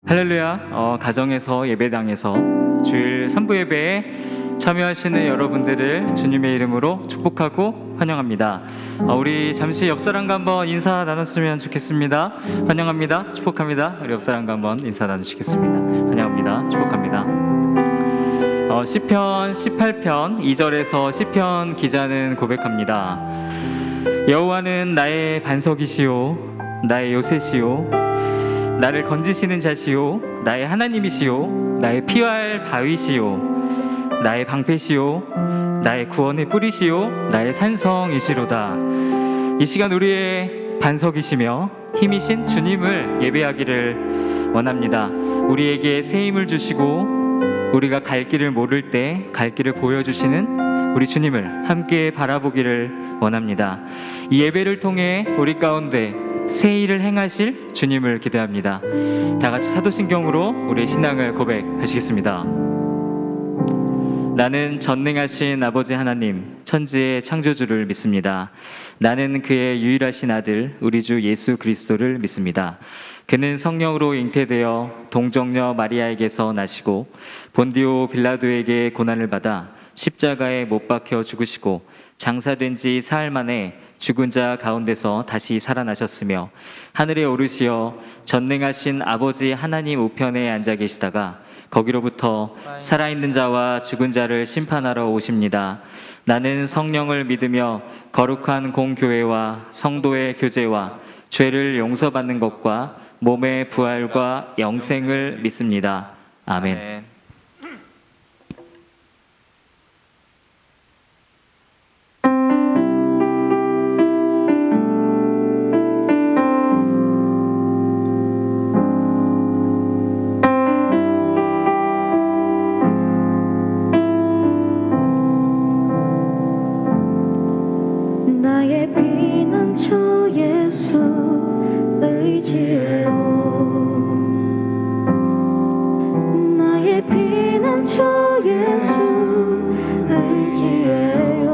할렐루야. 가정에서 예배당에서 주일 선부 예배에 참여하시는 여러분들을 주님의 이름으로 축복하고 환영합니다. 우리 잠시 옆사람과 한번 인사 나눴으면 좋겠습니다. 환영합니다. 축복합니다. 우리 옆사람과 한번 인사 나누시겠습니다. 환영합니다. 축복합니다. 시편 18편 2절에서 시편 기자는 고백합니다. 여호와는 나의 반석이시요 나의 요새시요 나를 건지시는 자시요 나의 하나님이시요 나의 피할 바위시요 나의 방패시요 나의 구원의 뿌리시요 나의 산성이시로다. 이 시간 우리의 반석이시며 힘이신 주님을 예배하기를 원합니다. 우리에게 새 힘을 주시고 우리가 갈 길을 모를 때 갈 길을 보여주시는 우리 주님을 함께 바라보기를 원합니다. 이 예배를 통해 우리 가운데 새 일을 행하실 주님을 기대합니다. 다 같이 사도신경으로 우리의 신앙을 고백하시겠습니다. 나는 전능하신 아버지 하나님, 천지의 창조주를 믿습니다. 나는 그의 유일하신 아들, 우리 주 예수 그리스도를 믿습니다. 그는 성령으로 잉태되어 동정녀 마리아에게서 나시고 본디오 빌라도에게 고난을 받아 십자가에 못 박혀 죽으시고 장사된 지 사흘 만에 죽은 자 가운데서 다시 살아나셨으며 하늘에 오르시어 전능하신 아버지 하나님 우편에 앉아 계시다가 거기로부터 살아있는 자와 죽은 자를 심판하러 오십니다. 나는 성령을 믿으며 거룩한 공교회와 성도의 교제와 죄를 용서받는 것과 몸의 부활과 영생을 믿습니다. 아멘. 나의 피난처 예수 의지해요. 나의 피난처 예수 의지해요.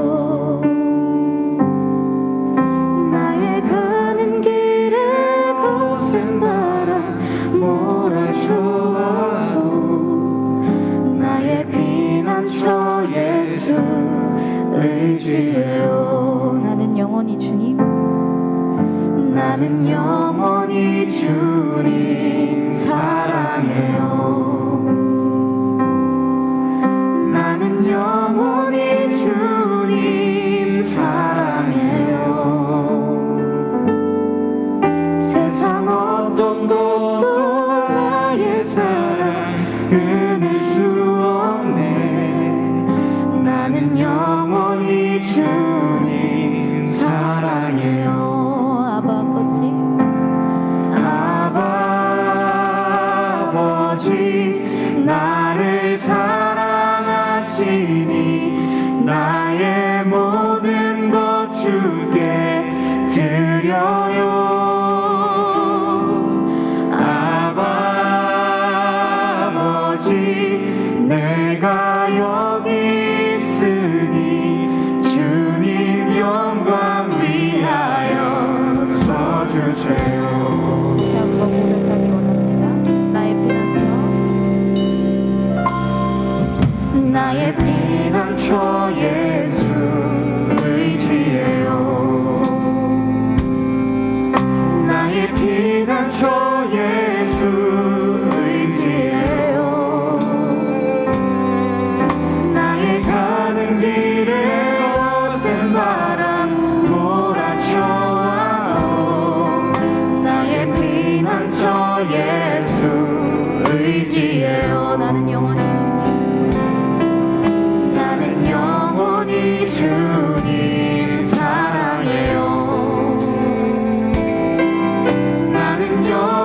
나의 가는 길에 거센 바람 몰아쳐와도 나의 피난처 예수 의지해요. 나는 영원히 주님, 나는 영원히 주님 사랑해요. 나는 영원히 주님 사랑해요. 세상 어떤 것도 나의 사랑 끊을 수 없네. 나는 영원히 주님 사랑해요. 아바 아버지 나를 사랑하시니 나의 모든 것 주께 드려요. 아버지 내가 여기 있으니 주님 영광 위하여 서주세요. 다시 한번 고백하기 원합니다. 나의 피난처 예수 의지해요. 나의 피난처 예수 의지해요. 나의 가는 길에 거센 바람 몰아쳐와도 나의 피난처 예수 의지해요. 나는 영원히 주님 사랑해요. 나는 영원히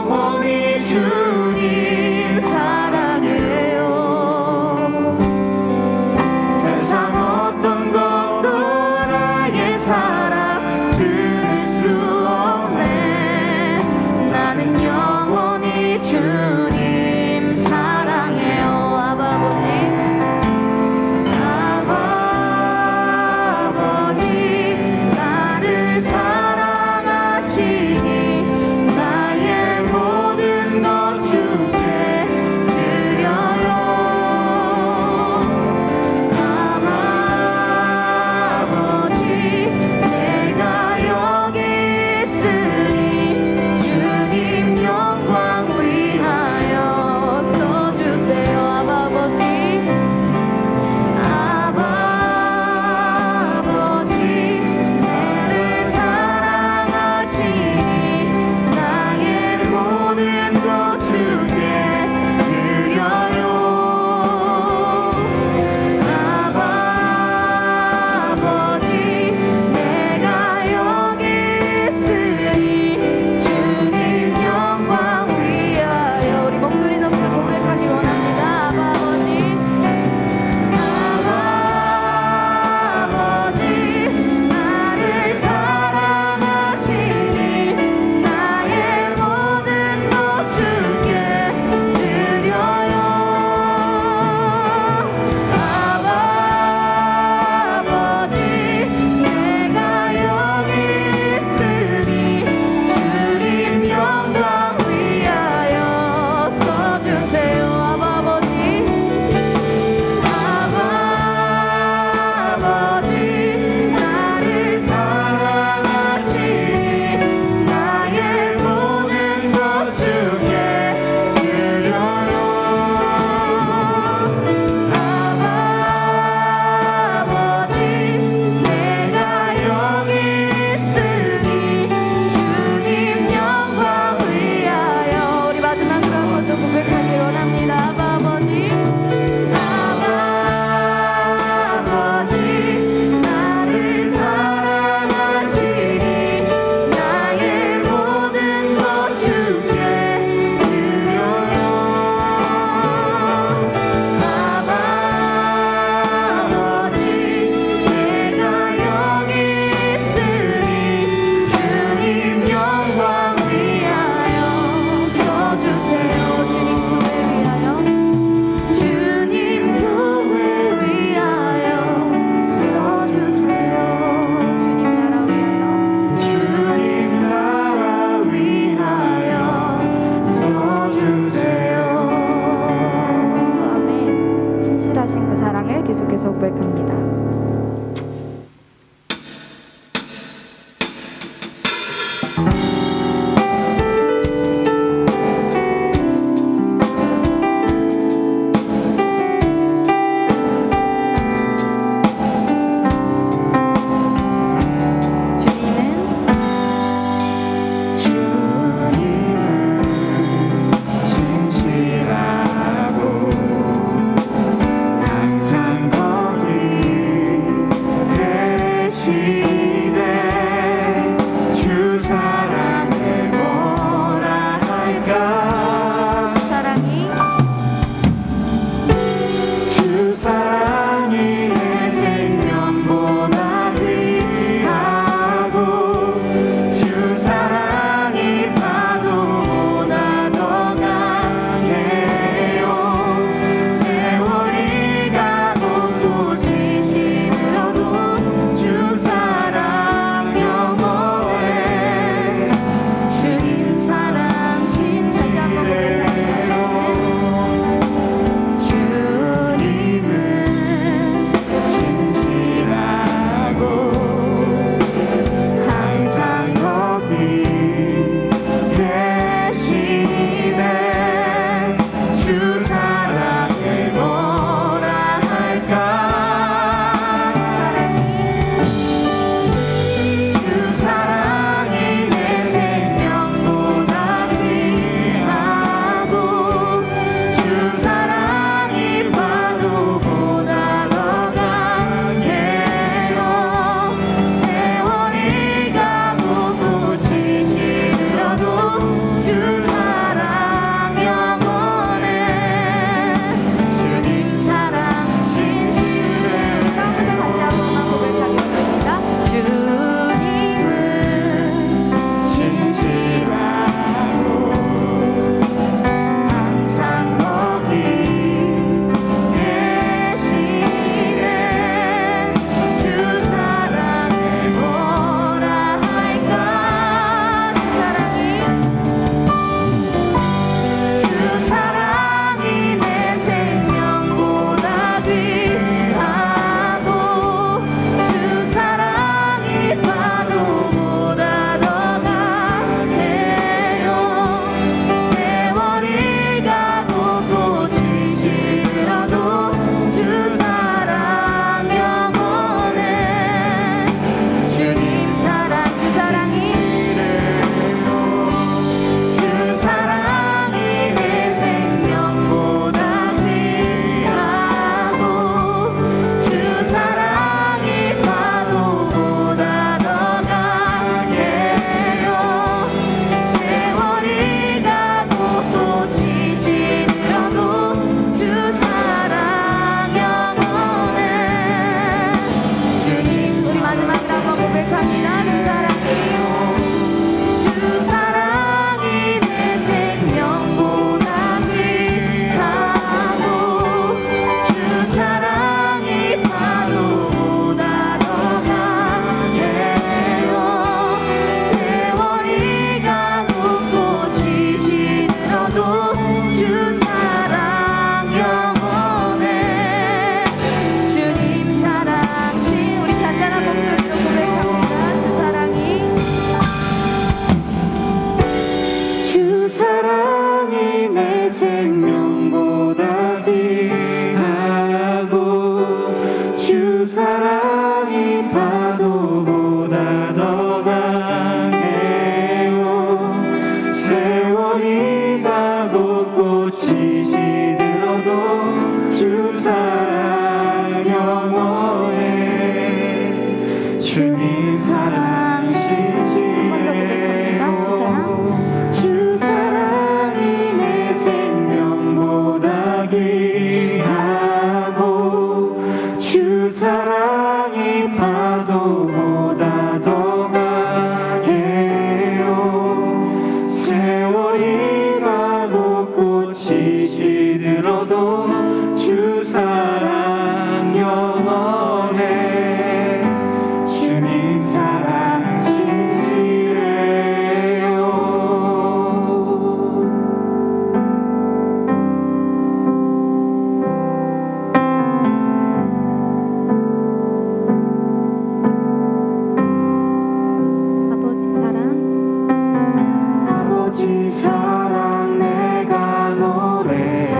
아버지 사랑 내가 노래해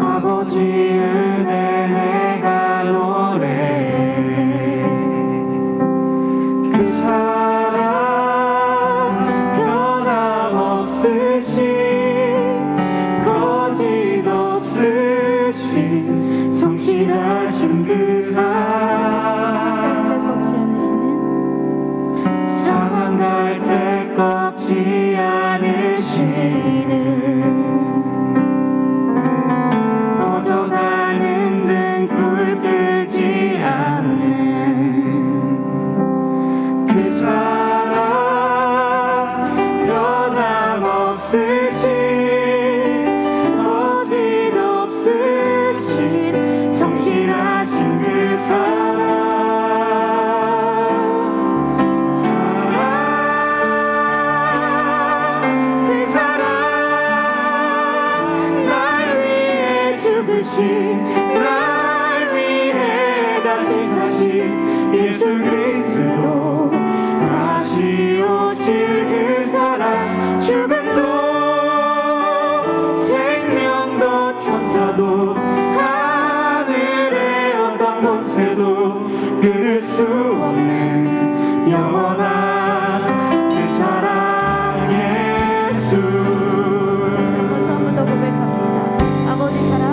아버지 은혜 내가 노래해 그 사랑 변함없으신 거짓 없으신 성실하신 그 사랑 꺾지 않으시는 상한 갈대 꺾지 않으시는 꺼져가는 등불 끄지 않는 그 사랑 변함없으신 거짓 없으신 성실하신 그 사랑 그 사랑 날 위해 죽으신 날 위해 다시 사신 예수 그리스도 다시 오실 그 사랑 죽음도 생명도 천사도 하늘의 어떤 권세도 끊을 수 없는 영원한 그 사랑 예수 한 번 더 고백합니다. 아버지 사랑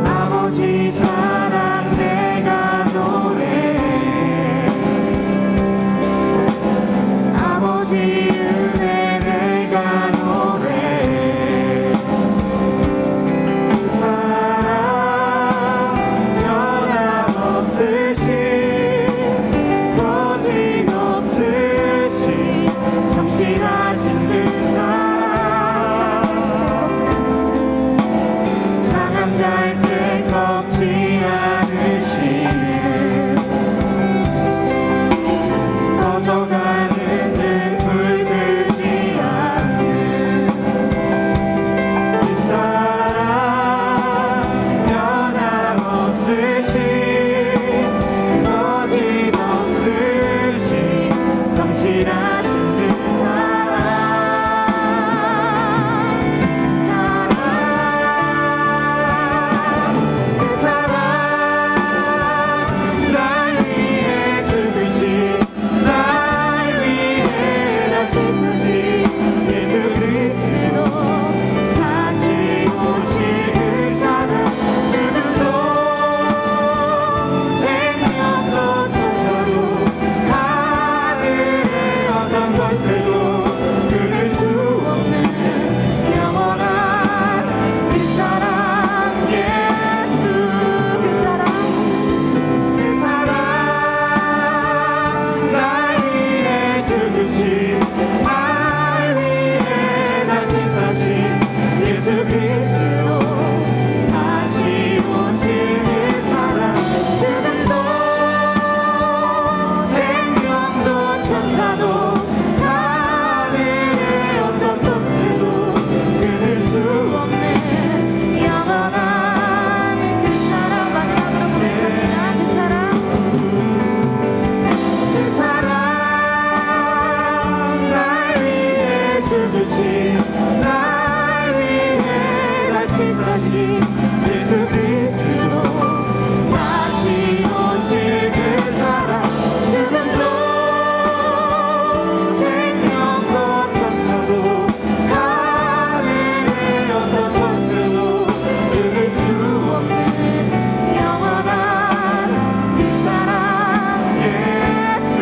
아버지 사랑 내가 노래해 아버지 은혜 내가 노래해 그 사랑 변함없으신 거짓 없으신 성실하신 그 사랑 상한 갈대 꺾지 않으시는 꺼져가는 등불 끄지 않는 그 사랑 변함없으신 거짓 없으신 성실하신 그 사랑 그 사랑 날 위해 죽으신 날 위해 다시 사신 예수 그리스도 다시 오실 그 사랑 죽음도 생명도 천사도 하늘의 어떤 권세도 끊을 수 없는 영원한 그 사랑 예수 그 사랑 날 위해 죽으신 날 위해 다시 사신 예수 그리스도 다시 오실 그 사랑 죽음도 생명도 천사도 하늘의 어떤 권세도 끊을 수 없는 영원한 그 사랑 마지막으로 고백합니다. 그 사랑 그 사랑 날 위해 죽으신 날 위해 다시 사신 예수 그리스도 다시 오실 그 사랑 죽음도 생명도 천사도 하늘의 어떤 권세도 끊을 수 없는 영원한 그 사랑 예수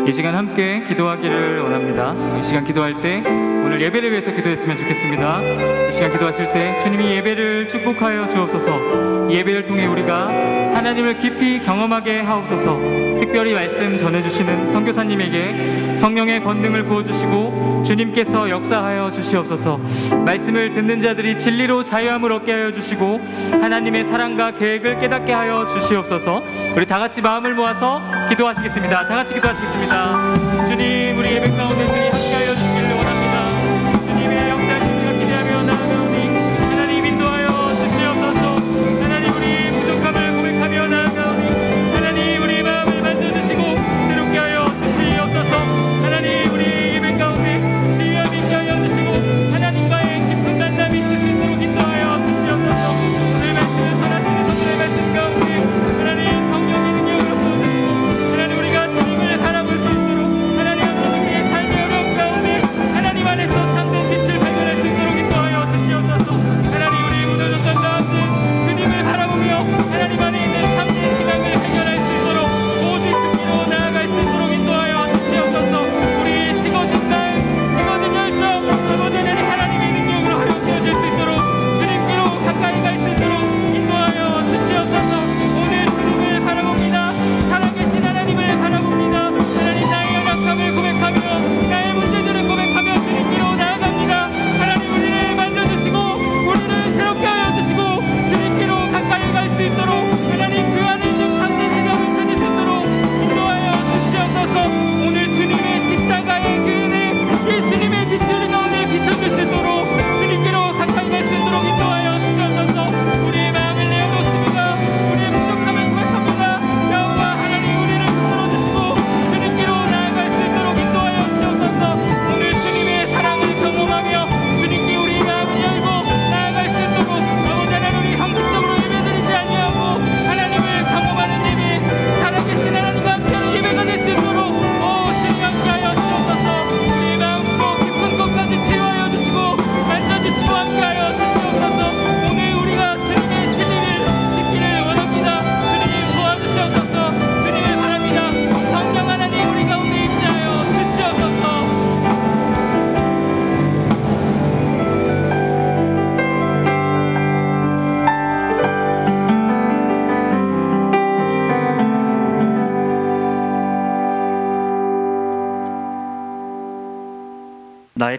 이 시간 함께 기도하기를 원합니다. 이 시간 기도할 때 오늘 예배를 위해서 기도했으면 좋겠습니다. 이 시간 기도하실 때 주님이 예배를 축복하여 주옵소서. 이 예배를 통해 우리가 하나님을 깊이 경험하게 하옵소서. 특별히 말씀 전해주시는 선교사님에게 성령의 권능을 부어주시고 주님께서 역사하여 주시옵소서. 말씀을 듣는 자들이 진리로 자유함을 얻게 하여 주시고 하나님의 사랑과 계획을 깨닫게 하여 주시옵소서. 우리 다 같이 마음을 모아서 기도하시겠습니다. 다 같이 기도하시겠습니다. 주님, 우리 예배 가운데 주님 함께하여 주시기를 원합니다. 주님,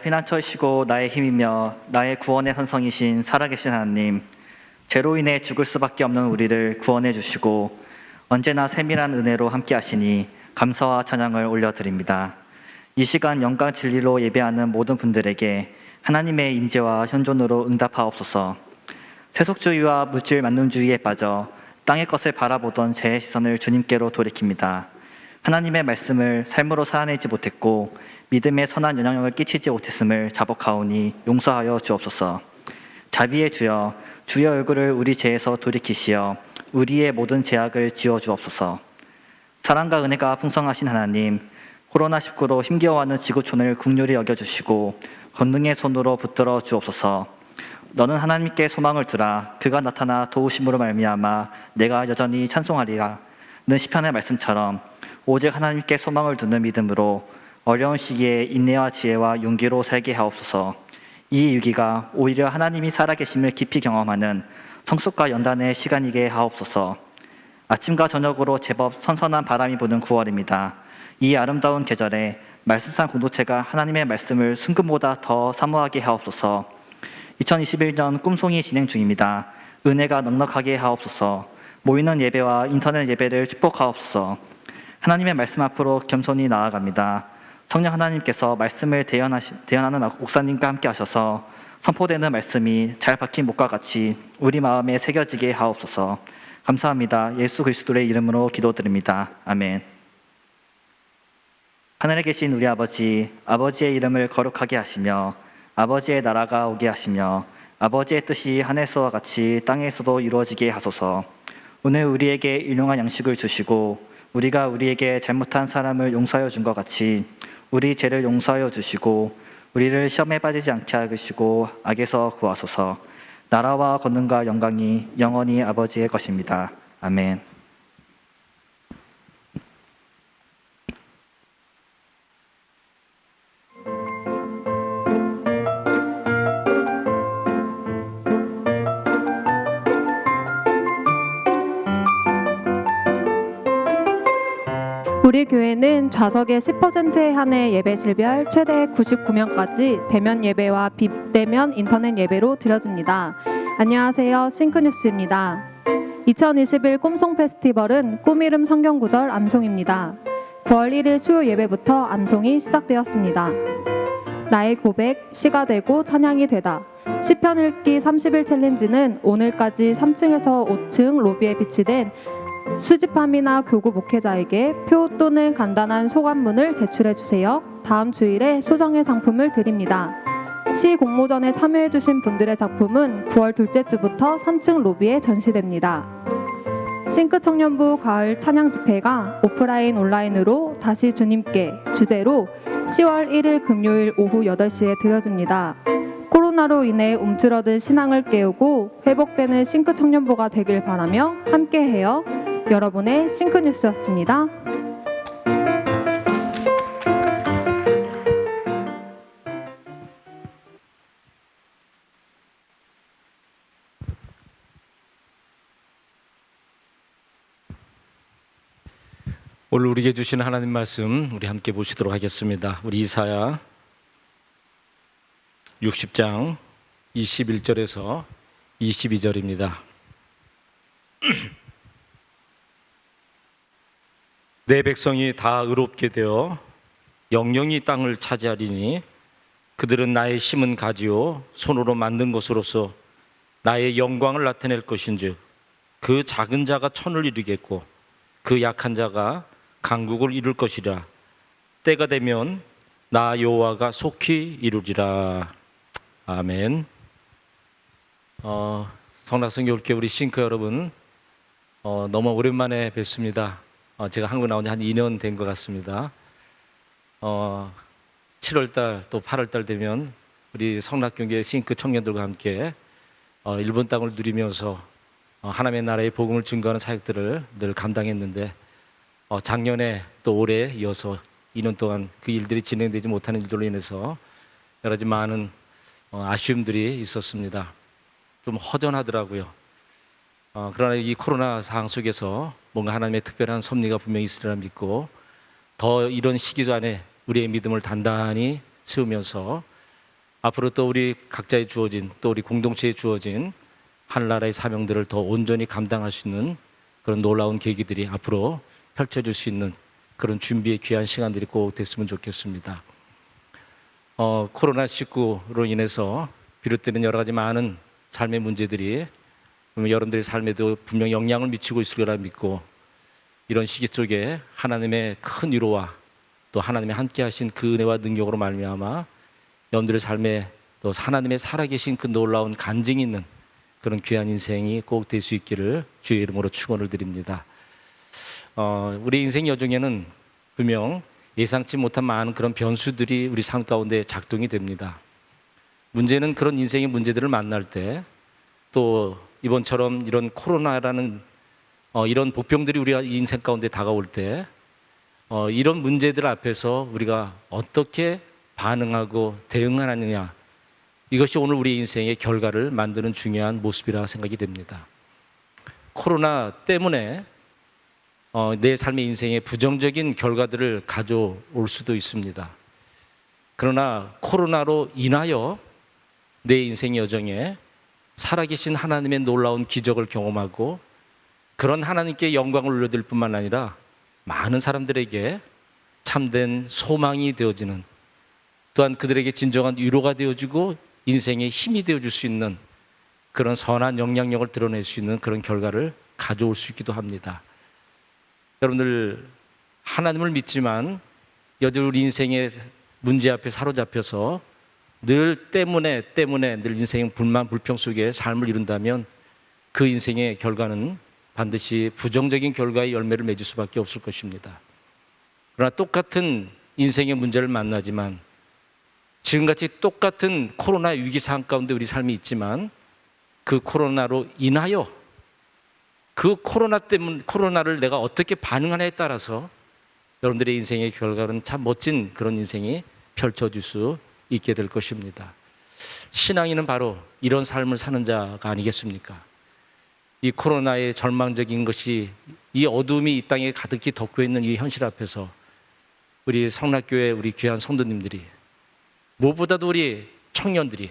피난처이시고 나의 힘이며 나의 구원의 선성이신 살아계신 하나님, 죄로 인해 죽을 수밖에 없는 우리를 구원해 주시고 언제나 세밀한 은혜로 함께 하시니 감사와 찬양을 올려드립니다. 이 시간 영광 진리로 예배하는 모든 분들에게 하나님의 임재와 현존으로 응답하옵소서. 세속주의와 물질 만능주의에 빠져 땅의 것을 바라보던 제 시선을 주님께로 돌이킵니다. 하나님의 말씀을 삶으로 살아내지 못했고 믿음에 선한 영향력을 끼치지 못했음을 자복하오니 용서하여 주옵소서. 자비의 주여, 주의 얼굴을 우리 죄에서 돌이키시어 우리의 모든 죄악을 지워 주옵소서. 사랑과 은혜가 풍성하신 하나님, 코로나19로 힘겨워하는 지구촌을 긍휼히 여겨주시고 권능의 손으로 붙들어 주옵소서. 너는 하나님께 소망을 두라. 그가 나타나 도우심으로 말미암아 내가 여전히 찬송하리라 는 시편의 말씀처럼 오직 하나님께 소망을 두는 믿음으로 어려운 시기에 인내와 지혜와 용기로 살게 하옵소서. 이 위기가 오히려 하나님이 살아계심을 깊이 경험하는 성숙과 연단의 시간이게 하옵소서. 아침과 저녁으로 제법 선선한 바람이 부는 9월입니다. 이 아름다운 계절에 말씀상 공동체가 하나님의 말씀을 순금보다 더 사모하게 하옵소서. 2021년 꿈송이 진행 중입니다. 은혜가 넉넉하게 하옵소서. 모이는 예배와 인터넷 예배를 축복하옵소서. 하나님의 말씀 앞으로 겸손히 나아갑니다. 성령 하나님께서 말씀을 대연하는 목사님과 함께 하셔서 선포되는 말씀이 잘 박힌 목과 같이 우리 마음에 새겨지게 하옵소서. 감사합니다. 예수 그리스도의 이름으로 기도드립니다. 아멘. 하늘에 계신 우리 아버지, 아버지의 이름을 거룩하게 하시며 아버지의 나라가 오게 하시며 아버지의 뜻이 하늘에서와 같이 땅에서도 이루어지게 하소서. 오늘 우리에게 일용할 양식을 주시고 우리가 우리에게 잘못한 사람을 용서하여 준 것 같이 우리 죄를 용서하여 주시고 우리를 시험에 빠지지 않게 하시고 악에서 구하소서. 나라와 권능과 영광이 영원히 아버지의 것입니다. 아멘. 우리 교회는 좌석의 10%에 한해 예배실별 최대 99명까지 대면 예배와 비대면 인터넷 예배로 드려집니다. 안녕하세요. 싱크뉴스입니다. 2021 꿈송 페스티벌은 꿈이름 성경구절 암송입니다. 9월 1일 수요 예배부터 암송이 시작되었습니다. 나의 고백, 시가 되고 찬양이 되다. 시편 읽기 30일 챌린지는 오늘까지 3층에서 5층 로비에 비치된 수집함이나 교구 목회자에게 표 또는 간단한 소감문을 제출해 주세요. 다음 주일에 소정의 상품을 드립니다. 시 공모전에 참여해 주신 분들의 작품은 9월 둘째 주부터 3층 로비에 전시됩니다. 싱크 청년부 가을 찬양 집회가 오프라인 온라인으로 다시 주님께 주제로 10월 1일 금요일 오후 8시에 드려집니다. 코로나로 인해 움츠러든 신앙을 깨우고 회복되는 싱크 청년부가 되길 바라며 함께해요. 여러분의 싱크뉴스였습니다. 오늘 우리에게 주신 하나님 말씀 우리 함께 보시도록 하겠습니다. 우리 이사야 60장 21절에서 22절입니다. 내 백성이 다 의롭게 되어 영영이 땅을 차지하리니 그들은 나의 심은 가지요 손으로 만든 것으로서 나의 영광을 나타낼 것인즉 그 작은 자가 천을 이루겠고 그 약한 자가 강국을 이룰 것이라. 때가 되면 나 여호와가 속히 이루리라. 아멘. 성락성 교회 우리 싱크 여러분, 너무 오랜만에 뵙습니다. 제가 한국 나온 지 한 2년 된 것 같습니다. 7월달 또 8월달 되면 우리 성락경계 싱크 청년들과 함께 일본 땅을 누리면서 하나님의 나라의 복음을 증거하는 사역들을 늘 감당했는데 작년에 또 올해 이어서 2년 동안 그 일들이 진행되지 못하는 일들로 인해서 여러 가지 많은 아쉬움들이 있었습니다. 좀 허전하더라고요. 그러나 이 코로나 상황 속에서 뭔가 하나님의 특별한 섭리가 분명히 있으리라 믿고 더 이런 시기 안에 우리의 믿음을 단단히 세우면서 앞으로 또 우리 각자에 주어진, 또 우리 공동체에 주어진 하늘나라의 사명들을 더 온전히 감당할 수 있는 그런 놀라운 계기들이 앞으로 펼쳐질 수 있는 그런 준비의 귀한 시간들이 꼭 됐으면 좋겠습니다. 코로나19로 인해서 비롯되는 여러 가지 많은 삶의 문제들이 여러분들의 삶에도 분명히 영향을 미치고 있을 거라 믿고, 이런 시기 속에 하나님의 큰 위로와 또 하나님의 함께 하신 그 은혜와 능력으로 말미암아 여러분들의 삶에 또 하나님의 살아계신 그 놀라운 간증이 있는 그런 귀한 인생이 꼭 될 수 있기를 주의 이름으로 축원을 드립니다. 우리 인생 여정에는 분명 예상치 못한 많은 그런 변수들이 우리 삶 가운데 작동이 됩니다. 문제는 그런 인생의 문제들을 만날 때, 또 이번처럼 이런 코로나라는 이런 복병들이 우리 인생 가운데 다가올 때, 이런 문제들 앞에서 우리가 어떻게 반응하고 대응하느냐, 이것이 오늘 우리 인생의 결과를 만드는 중요한 모습이라 생각이 됩니다. 코로나 때문에 내 삶의 인생에 부정적인 결과들을 가져올 수도 있습니다. 그러나 코로나로 인하여 내 인생 여정에 살아계신 하나님의 놀라운 기적을 경험하고 그런 하나님께 영광을 올려드릴 뿐만 아니라 많은 사람들에게 참된 소망이 되어지는, 또한 그들에게 진정한 위로가 되어지고 인생의 힘이 되어줄 수 있는 그런 선한 영향력을 드러낼 수 있는 그런 결과를 가져올 수 있기도 합니다. 여러분들, 하나님을 믿지만 여전히 우리 인생의 문제 앞에 사로잡혀서 늘 때문에 늘 인생의 불만 불평 속에 삶을 이룬다면 그 인생의 결과는 반드시 부정적인 결과의 열매를 맺을 수밖에 없을 것입니다. 그러나 똑같은 인생의 문제를 만나지만, 지금같이 똑같은 코로나 위기 상황 가운데 우리 삶이 있지만, 그 코로나로 인하여 그 코로나를 내가 어떻게 반응하냐에 따라서 여러분들의 인생의 결과는 참 멋진 그런 인생이 펼쳐질 수 있게 될 것입니다. 신앙인은 바로 이런 삶을 사는 자가 아니겠습니까? 이 코로나의 절망적인 것이, 이 어둠이 이 땅에 가득히 덮고 있는 이 현실 앞에서 우리 성락교회 우리 귀한 성도님들이, 무엇보다도 우리 청년들이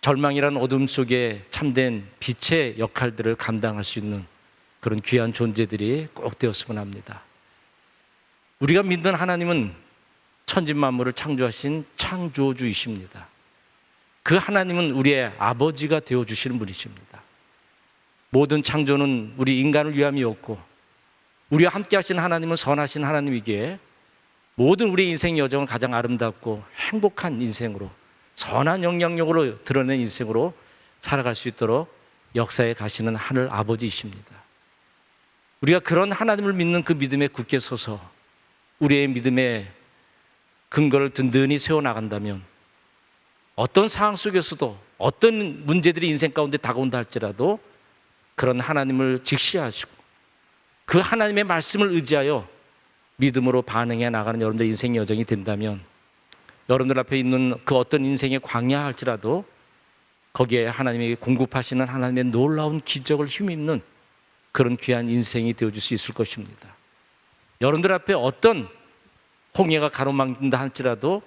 절망이라는 어둠 속에 참된 빛의 역할들을 감당할 수 있는 그런 귀한 존재들이 꼭 되었으면 합니다. 우리가 믿는 하나님은 천지만물을 창조하신 창조주이십니다. 그 하나님은 우리의 아버지가 되어주시는 분이십니다. 모든 창조는 우리 인간을 위함이었고, 우리와 함께 하신 하나님은 선하신 하나님이기에 모든 우리 인생 여정을 가장 아름답고 행복한 인생으로, 선한 영향력으로 드러낸 인생으로 살아갈 수 있도록 역사에 가시는 하늘 아버지이십니다. 우리가 그런 하나님을 믿는 그 믿음에 굳게 서서 우리의 믿음의 근거를 든든히 세워나간다면, 어떤 상황 속에서도 어떤 문제들이 인생 가운데 다가온다 할지라도 그런 하나님을 직시하시고 그 하나님의 말씀을 의지하여 믿음으로 반응해 나가는 여러분들 인생 여정이 된다면, 여러분들 앞에 있는 그 어떤 인생의 광야 할지라도 거기에 하나님이 공급하시는 하나님의 놀라운 기적을 힘입는 그런 귀한 인생이 되어줄 수 있을 것입니다. 여러분들 앞에 어떤 홍해가 가로막힌다 할지라도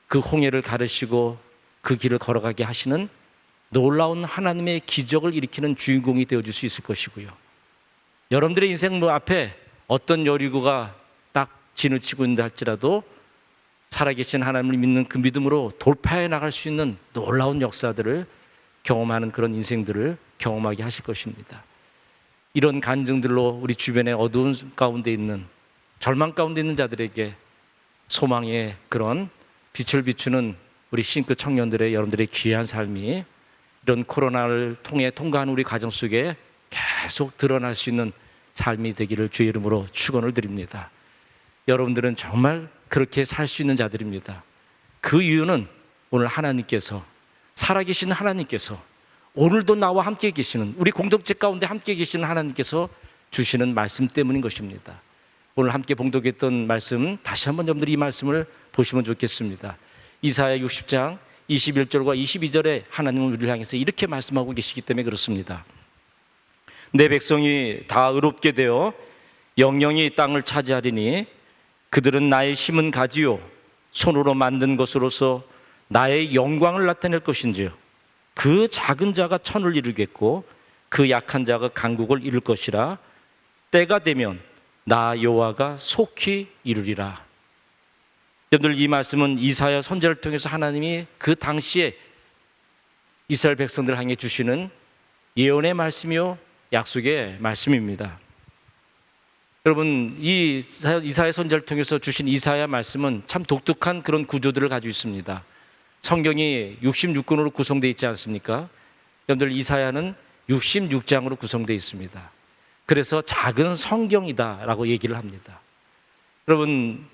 그 홍해를 가르시고 그 길을 걸어가게 하시는 놀라운 하나님의 기적을 일으키는 주인공이 되어줄 수 있을 것이고요. 여러분들의 인생 앞에 어떤 여리고가 딱 진을 치고 있는다 할지라도 살아계신 하나님을 믿는 그 믿음으로 돌파해 나갈 수 있는 놀라운 역사들을 경험하는 그런 인생들을 경험하게 하실 것입니다. 이런 간증들로 우리 주변의 어두운 가운데 있는, 절망 가운데 있는 자들에게 소망의 그런 빛을 비추는 우리 신그 청년들의 여러분들의 귀한 삶이 이런 코로나를 통해 통과하는 우리 가정 속에 계속 드러날 수 있는 삶이 되기를 주의 이름으로 축원을 드립니다. 여러분들은 정말 그렇게 살 수 있는 자들입니다. 그 이유는 오늘 하나님께서, 살아계신 하나님께서, 오늘도 나와 함께 계시는, 우리 공동체 가운데 함께 계시는 하나님께서 주시는 말씀 때문인 것입니다. 오늘 함께 봉독했던 말씀, 다시 한번 여러분들이 이 말씀을 보시면 좋겠습니다. 이사야 60장 21절과 22절에 하나님은 우리를 향해서 이렇게 말씀하고 계시기 때문에 그렇습니다. 내 백성이 다 의롭게 되어 영영이 땅을 차지하리니 그들은 나의 심은 가지요 손으로 만든 것으로서 나의 영광을 나타낼 것인지요. 그 작은 자가 천을 이루겠고 그 약한 자가 강국을 이룰 것이라. 때가 되면 나 여호와가 속히 이루리라. 여러분들, 이 말씀은 이사야 선지자를 통해서 하나님이 그 당시에 이스라엘 백성들을 향해 주시는 예언의 말씀이요 약속의 말씀입니다. 여러분, 이 이사야 선지자를 통해서 주신 이사야 말씀은 참 독특한 그런 구조들을 가지고 있습니다. 성경이 66권으로 구성되어 있지 않습니까? 여러분들, 이사야는 66장으로 구성되어 있습니다. 그래서 작은 성경이다라고 얘기를 합니다. 여러분,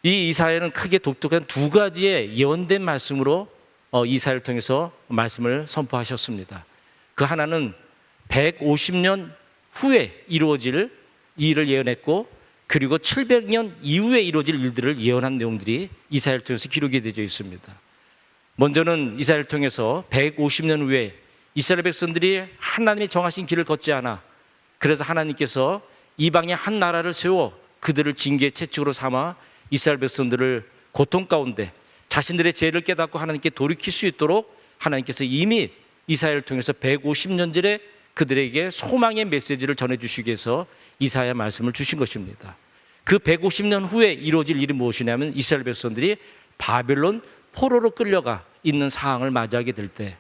이 이사야는 크게 독특한 두 가지의 예언된 말씀으로 이사야를 통해서 말씀을 선포하셨습니다. 그 하나는 150년 후에 이루어질 일을 예언했고, 그리고 700년 이후에 이루어질 일들을 예언한 내용들이 이사야를 통해서 기록이 되어 있습니다. 먼저는 이사야를 통해서 150년 후에 이스라엘 백성들이 하나님이 정하신 길을 걷지 않아, 그래서 하나님께서 이방의 한 나라를 세워 그들을 징계의 채찍으로 삼아 이스라엘 백성들을 고통 가운데 자신들의 죄를 깨닫고 하나님께 돌이킬 수 있도록 하나님께서 이미 이사야를 통해서 150년 전에 그들에게 소망의 메시지를 전해주시기 위해서 이사야 말씀을 주신 것입니다. 그 150년 후에 이루어질 일이 무엇이냐면 이스라엘 백성들이 바벨론 포로로 끌려가 있는 상황을 맞이하게 될 때,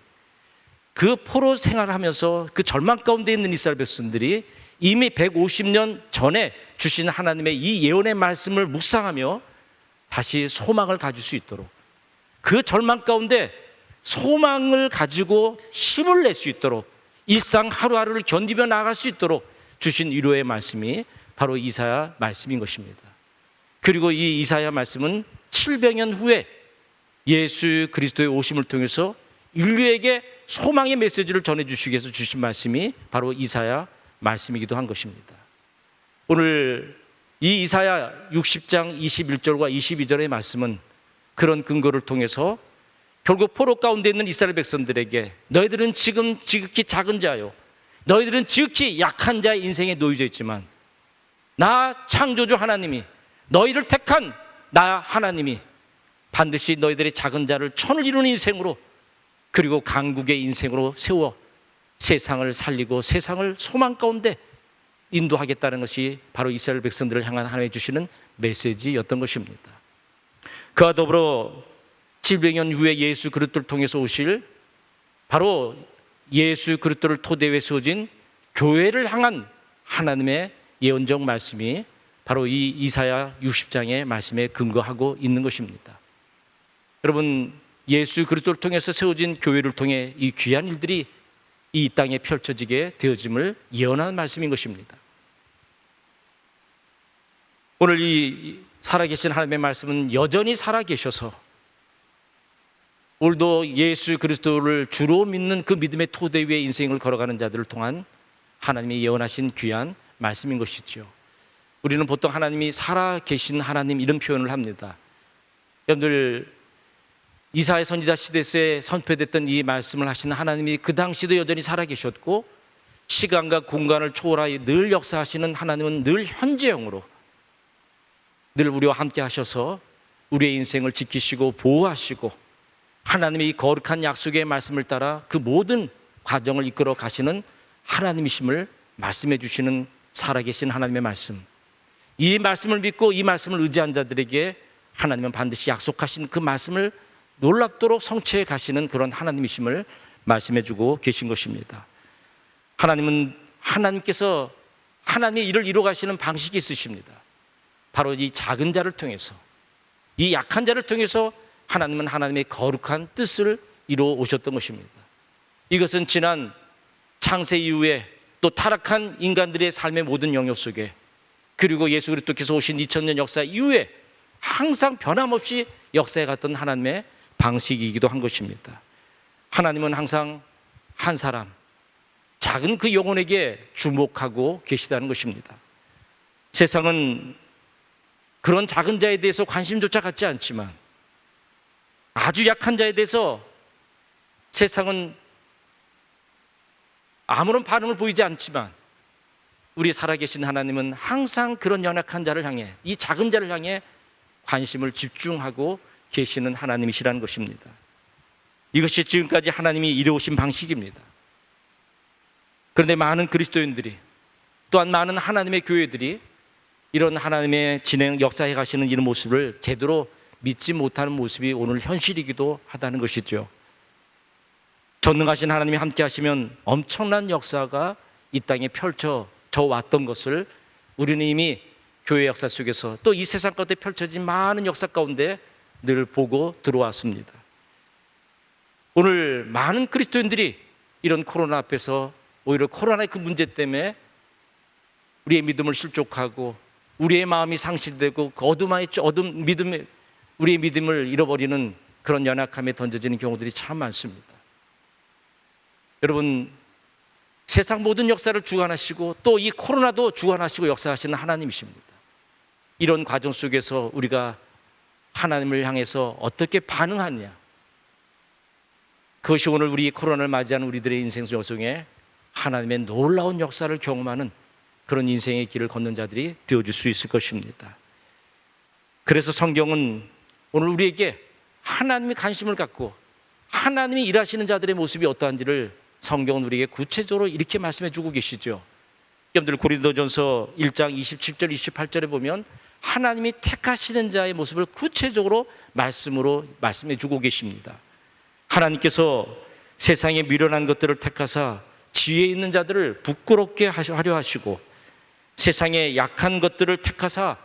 그 포로 생활하면서 그 절망 가운데 있는 이스라엘 백성들이 이미 150년 전에 주신 하나님의 이 예언의 말씀을 묵상하며 다시 소망을 가질 수 있도록, 그 절망 가운데 소망을 가지고 힘을 낼 수 있도록, 일상 하루하루를 견디며 나아갈 수 있도록 주신 위로의 말씀이 바로 이사야 말씀인 것입니다. 그리고 이 이사야 말씀은 700년 후에 예수 그리스도의 오심을 통해서 인류에게 소망의 메시지를 전해주시기 위해서 주신 말씀이 바로 이사야 말씀이기도 한 것입니다. 오늘 이 이사야 60장 21절과 22절의 말씀은 그런 근거를 통해서 결국 포로 가운데 있는 이스라엘 백성들에게 너희들은 지금 지극히 작은 자요, 너희들은 지극히 약한 자의 인생에 놓여져 있지만 나 창조주 하나님이, 너희를 택한 나 하나님이 반드시 너희들의 작은 자를 천을 이루는 인생으로, 그리고 강국의 인생으로 세워 세상을 살리고 세상을 소망 가운데 인도하겠다는 것이 바로 이스라엘 백성들을 향한 하나님이 주시는 메시지였던 것입니다. 그와 더불어 700년 후에 예수 그리스도를 통해서 오실 바로 예수 그리스도를 토대에 세워진 교회를 향한 하나님의 예언적 말씀이 바로 이 이사야 60장의 말씀에 근거하고 있는 것입니다. 여러분, 예수 그리스도를 통해서 세워진 교회를 통해 이 귀한 일들이 이 땅에 펼쳐지게 되어짐을 예언하는 말씀인 것입니다. 오늘 이 살아계신 하나님의 말씀은 여전히 살아계셔서 오늘도 예수 그리스도를 주로 믿는 그 믿음의 토대 위에 인생을 걸어가는 자들을 통한 하나님이 예언하신 귀한 말씀인 것이죠. 우리는 보통 하나님이 살아계신 하나님 이런 표현을 합니다. 여러분들, 이사야 선지자 시대에 선포됐던 이 말씀을 하시는 하나님이 그 당시도 여전히 살아계셨고, 시간과 공간을 초월하여 늘 역사하시는 하나님은 늘 현재형으로 늘 우리와 함께 하셔서 우리의 인생을 지키시고 보호하시고 하나님의 이 거룩한 약속의 말씀을 따라 그 모든 과정을 이끌어 가시는 하나님이심을 말씀해 주시는 살아계신 하나님의 말씀, 이 말씀을 믿고 이 말씀을 의지한 자들에게 하나님은 반드시 약속하신 그 말씀을 놀랍도록 성취해 가시는 그런 하나님이심을 말씀해 주고 계신 것입니다. 하나님께서 하나님의 일을 이루어 가시는 방식이 있으십니다. 바로 이 작은 자를 통해서, 이 약한 자를 통해서 하나님은 하나님의 거룩한 뜻을 이루어 오셨던 것입니다. 이것은 지난 창세 이후에 또 타락한 인간들의 삶의 모든 영역 속에, 그리고 예수 그리스도께서 오신 2000년 역사 이후에 항상 변함없이 역사해 갔던 하나님의 방식이기도 한 것입니다. 하나님은 항상 한 사람, 작은 그 영혼에게 주목하고 계시다는 것입니다. 세상은 그런 작은 자에 대해서 관심조차 갖지 않지만, 아주 약한 자에 대해서 세상은 아무런 반응을 보이지 않지만, 우리 살아계신 하나님은 항상 그런 연약한 자를 향해, 이 작은 자를 향해 관심을 집중하고 계시는 하나님이시라는 것입니다. 이것이 지금까지 하나님이 이루어오신 방식입니다. 그런데 많은 그리스도인들이 또한 많은 하나님의 교회들이 이런 하나님의 진행 역사해 가시는 이런 모습을 제대로 믿지 못하는 모습이 오늘 현실이기도 하다는 것이죠. 전능하신 하나님이 함께 하시면 엄청난 역사가 이 땅에 펼쳐져 왔던 것을 우리는 이미 교회 역사 속에서 또 이 세상 가운데 펼쳐진 많은 역사 가운데 늘 보고 들어왔습니다. 오늘 많은 그리스도인들이 이런 코로나 앞에서 오히려 코로나의 그 문제 때문에 우리의 믿음을 실족하고 우리의 마음이 상실되고 그 어둠 믿음에 우리의 믿음을 잃어버리는 그런 연약함에 던져지는 경우들이 참 많습니다. 여러분, 세상 모든 역사를 주관하시고 또 이 코로나도 주관하시고 역사하시는 하나님이십니다. 이런 과정 속에서 우리가 하나님을 향해서 어떻게 반응하느냐, 그것이 오늘 우리 코로나를 맞이하는 우리들의 인생 여정에 하나님의 놀라운 역사를 경험하는 그런 인생의 길을 걷는 자들이 되어줄 수 있을 것입니다. 그래서 성경은 오늘 우리에게 하나님이 관심을 갖고 하나님이 일하시는 자들의 모습이 어떠한지를 성경은 우리에게 구체적으로 이렇게 말씀해 주고 계시죠. 여러분들 고린도전서 1장 27절 28절에 보면 하나님이 택하시는 자의 모습을 구체적으로 말씀해 주고 계십니다. 하나님께서 세상에 미련한 것들을 택하사 지혜 있는 자들을 부끄럽게 하려 하시고 세상에 약한 것들을 택하사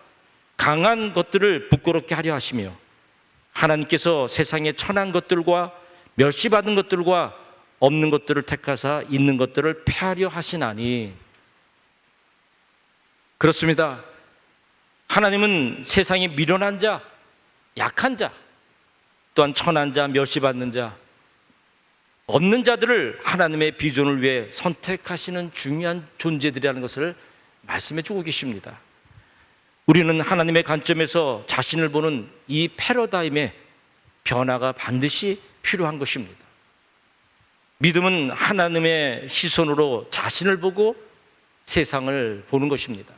강한 것들을 부끄럽게 하려 하시며 하나님께서 세상에 천한 것들과 멸시받은 것들과 없는 것들을 택하사 있는 것들을 폐하려 하시나니. 그렇습니다. 하나님은 세상에 미련한 자, 약한 자, 또한 천한 자, 멸시받는 자, 없는 자들을 하나님의 비전을 위해 선택하시는 중요한 존재들이라는 것을 말씀해 주고 계십니다. 우리는 하나님의 관점에서 자신을 보는 이 패러다임의 변화가 반드시 필요한 것입니다. 믿음은 하나님의 시선으로 자신을 보고 세상을 보는 것입니다.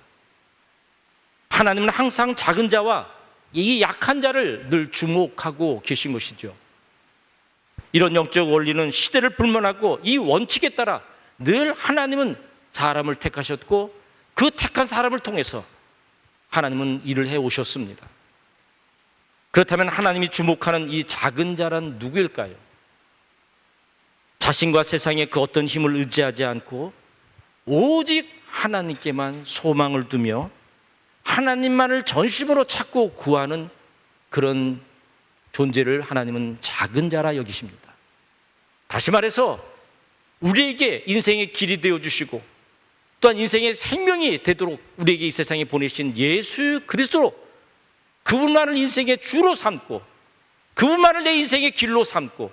하나님은 항상 작은 자와 이 약한 자를 늘 주목하고 계신 것이죠. 이런 영적 원리는 시대를 불문하고 이 원칙에 따라 늘 하나님은 사람을 택하셨고 그 택한 사람을 통해서 하나님은 일을 해 오셨습니다. 그렇다면 하나님이 주목하는 이 작은 자란 누구일까요? 자신과 세상의 그 어떤 힘을 의지하지 않고 오직 하나님께만 소망을 두며 하나님만을 전심으로 찾고 구하는 그런 존재를 하나님은 작은 자라 여기십니다. 다시 말해서 우리에게 인생의 길이 되어주시고 또한 인생의 생명이 되도록 우리에게 이 세상에 보내신 예수 그리스도로 그분만을 인생의 주로 삼고 그분만을 내 인생의 길로 삼고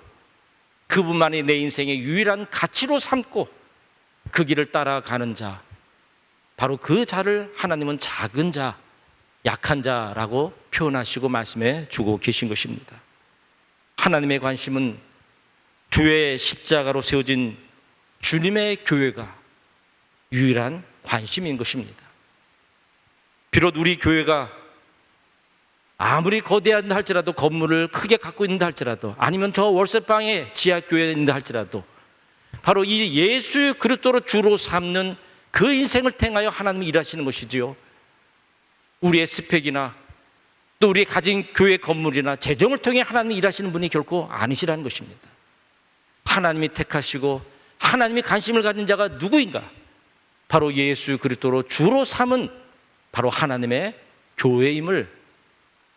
그분만이 내 인생의 유일한 가치로 삼고 그 길을 따라가는 자, 바로 그 자를 하나님은 작은 자, 약한 자라고 표현하시고 말씀해 주고 계신 것입니다. 하나님의 관심은 주의 십자가로 세워진 주님의 교회가 유일한 관심인 것입니다. 비록 우리 교회가 아무리 거대한다 할지라도 건물을 크게 갖고 있는다 할지라도 아니면 저 월세방에 지하교회에 있는다 할지라도 바로 이 예수 그리스도로 주로 삼는 그 인생을 통하여 하나님이 일하시는 것이지요. 우리의 스펙이나 또 우리의 가진 교회 건물이나 재정을 통해 하나님이 일하시는 분이 결코 아니시라는 것입니다. 하나님이 택하시고 하나님이 관심을 가진 자가 누구인가? 바로 예수 그리스도로 주로 삼은 바로 하나님의 교회임을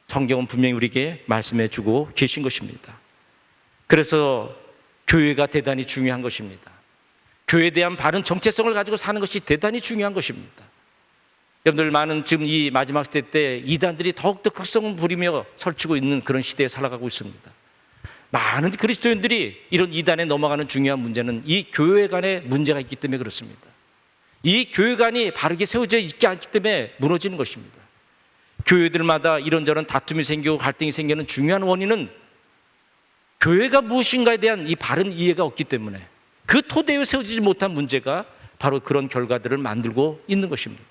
성경은 분명히 우리에게 말씀해 주고 계신 것입니다. 그래서 교회가 대단히 중요한 것입니다. 교회에 대한 바른 정체성을 가지고 사는 것이 대단히 중요한 것입니다. 여러분들 많은 지금 이 마지막 시대 때 이단들이 더욱더 극성을 부리며 설치고 있는 그런 시대에 살아가고 있습니다. 많은 그리스도인들이 이런 이단에 넘어가는 중요한 문제는 이 교회 간에 문제가 있기 때문에 그렇습니다. 이 교회 간이 바르게 세워져 있지 않기 때문에 무너지는 것입니다. 교회들마다 이런저런 다툼이 생기고 갈등이 생기는 중요한 원인은 교회가 무엇인가에 대한 이 바른 이해가 없기 때문에 그 토대에 세워지지 못한 문제가 바로 그런 결과들을 만들고 있는 것입니다.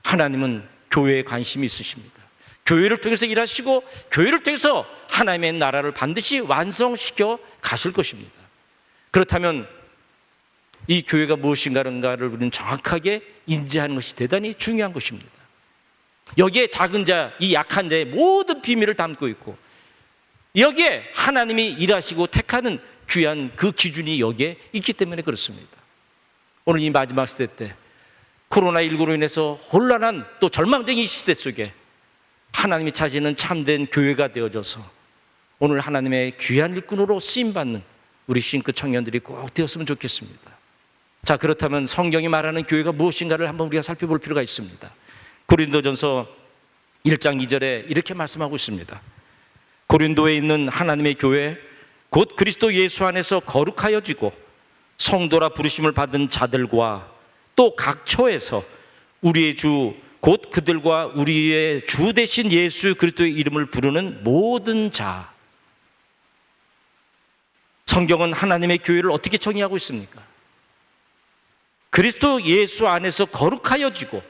하나님은 교회에 관심이 있으십니다. 교회를 통해서 일하시고 교회를 통해서 하나님의 나라를 반드시 완성시켜 가실 것입니다. 그렇다면 이 교회가 무엇인가를 우리는 정확하게 인지하는 것이 대단히 중요한 것입니다. 여기에 작은 자, 이 약한 자의 모든 비밀을 담고 있고 여기에 하나님이 일하시고 택하는 귀한 그 기준이 여기에 있기 때문에 그렇습니다. 오늘 이 마지막 시대 때 코로나19로 인해서 혼란한 또 절망적인 이 시대 속에 하나님이 찾으는 참된 교회가 되어져서 오늘 하나님의 귀한 일꾼으로 쓰임받는 우리 싱크 청년들이 꼭 되었으면 좋겠습니다. 자, 그렇다면 성경이 말하는 교회가 무엇인가를 한번 우리가 살펴볼 필요가 있습니다. 고린도전서 1장 2절에 이렇게 말씀하고 있습니다. 고린도에 있는 하나님의 교회 곧 그리스도 예수 안에서 거룩하여지고 성도라 부르심을 받은 자들과 또 각 처에서 우리의 주 곧 그들과 우리의 주 대신 예수 그리스도의 이름을 부르는 모든 자. 성경은 하나님의 교회를 어떻게 정의하고 있습니까? 그리스도 예수 안에서 거룩하여지고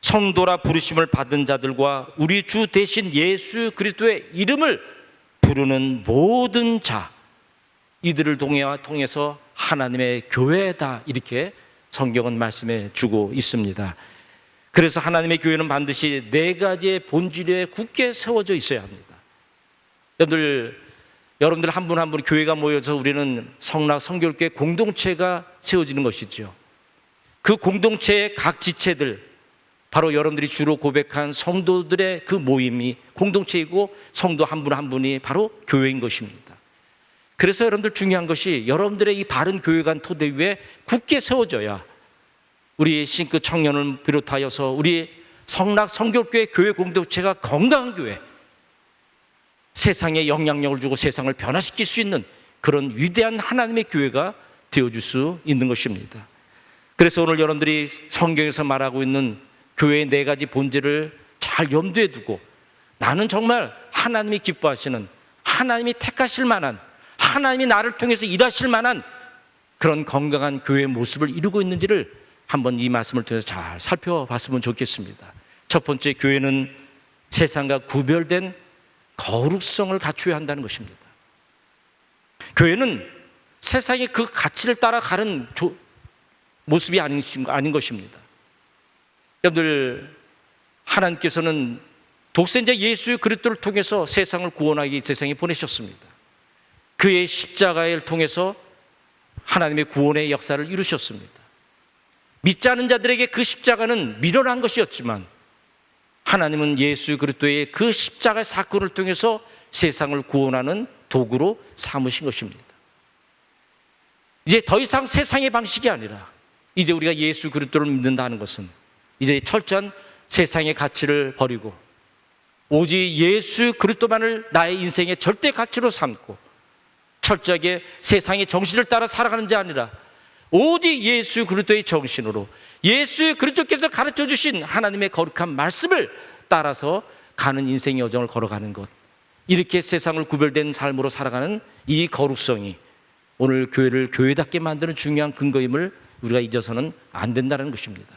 성도라 부르심을 받은 자들과 우리 주 대신 예수 그리스도의 이름을 부르는 모든 자, 이들을 통해서 하나님의 교회다, 이렇게 성경은 말씀해 주고 있습니다. 그래서 하나님의 교회는 반드시 네 가지의 본질에 굳게 세워져 있어야 합니다. 여러분들 한 분 한 분 교회가 모여서 우리는 성락 성결교회 공동체가 세워지는 것이죠. 그 공동체의 각 지체들, 바로 여러분들이 주로 고백한 성도들의 그 모임이 공동체이고 성도 한 분 한 분이 바로 교회인 것입니다. 그래서 여러분들 중요한 것이 여러분들의 이 바른 교회관 토대 위에 굳게 세워져야 우리 싱크 청년을 비롯하여서 우리 성락 성결교회 교회 공동체가 건강한 교회, 세상에 영향력을 주고 세상을 변화시킬 수 있는 그런 위대한 하나님의 교회가 되어줄 수 있는 것입니다. 그래서 오늘 여러분들이 성경에서 말하고 있는 교회의 네 가지 본질을 잘 염두에 두고 나는 정말 하나님이 기뻐하시는, 하나님이 택하실 만한, 하나님이 나를 통해서 일하실 만한 그런 건강한 교회의 모습을 이루고 있는지를 한번 이 말씀을 통해서 잘 살펴봤으면 좋겠습니다. 첫 번째, 교회는 세상과 구별된 거룩성을 갖추어야 한다는 것입니다. 교회는 세상의 그 가치를 따라가는 모습이 아닌 것입니다. 여러분들, 하나님께서는 독생자 예수 그리스도를 통해서 세상을 구원하기 세상에 보내셨습니다. 그의 십자가를 통해서 하나님의 구원의 역사를 이루셨습니다. 믿지 않은 자들에게 그 십자가는 미련한 것이었지만 하나님은 예수 그리스도의 그 십자가의 사건을 통해서 세상을 구원하는 도구로 삼으신 것입니다. 이제 더 이상 세상의 방식이 아니라 이제 우리가 예수 그리스도를 믿는다는 것은 이제 철저한 세상의 가치를 버리고 오직 예수 그리스도만을 나의 인생의 절대 가치로 삼고 철저하게 세상의 정신을 따라 살아가는 자 아니라 오직 예수 그리스도의 정신으로 예수 그리스도께서 가르쳐 주신 하나님의 거룩한 말씀을 따라서 가는 인생의 여정을 걸어가는 것, 이렇게 세상을 구별된 삶으로 살아가는 이 거룩성이 오늘 교회를 교회답게 만드는 중요한 근거임을 우리가 잊어서는 안 된다는 것입니다.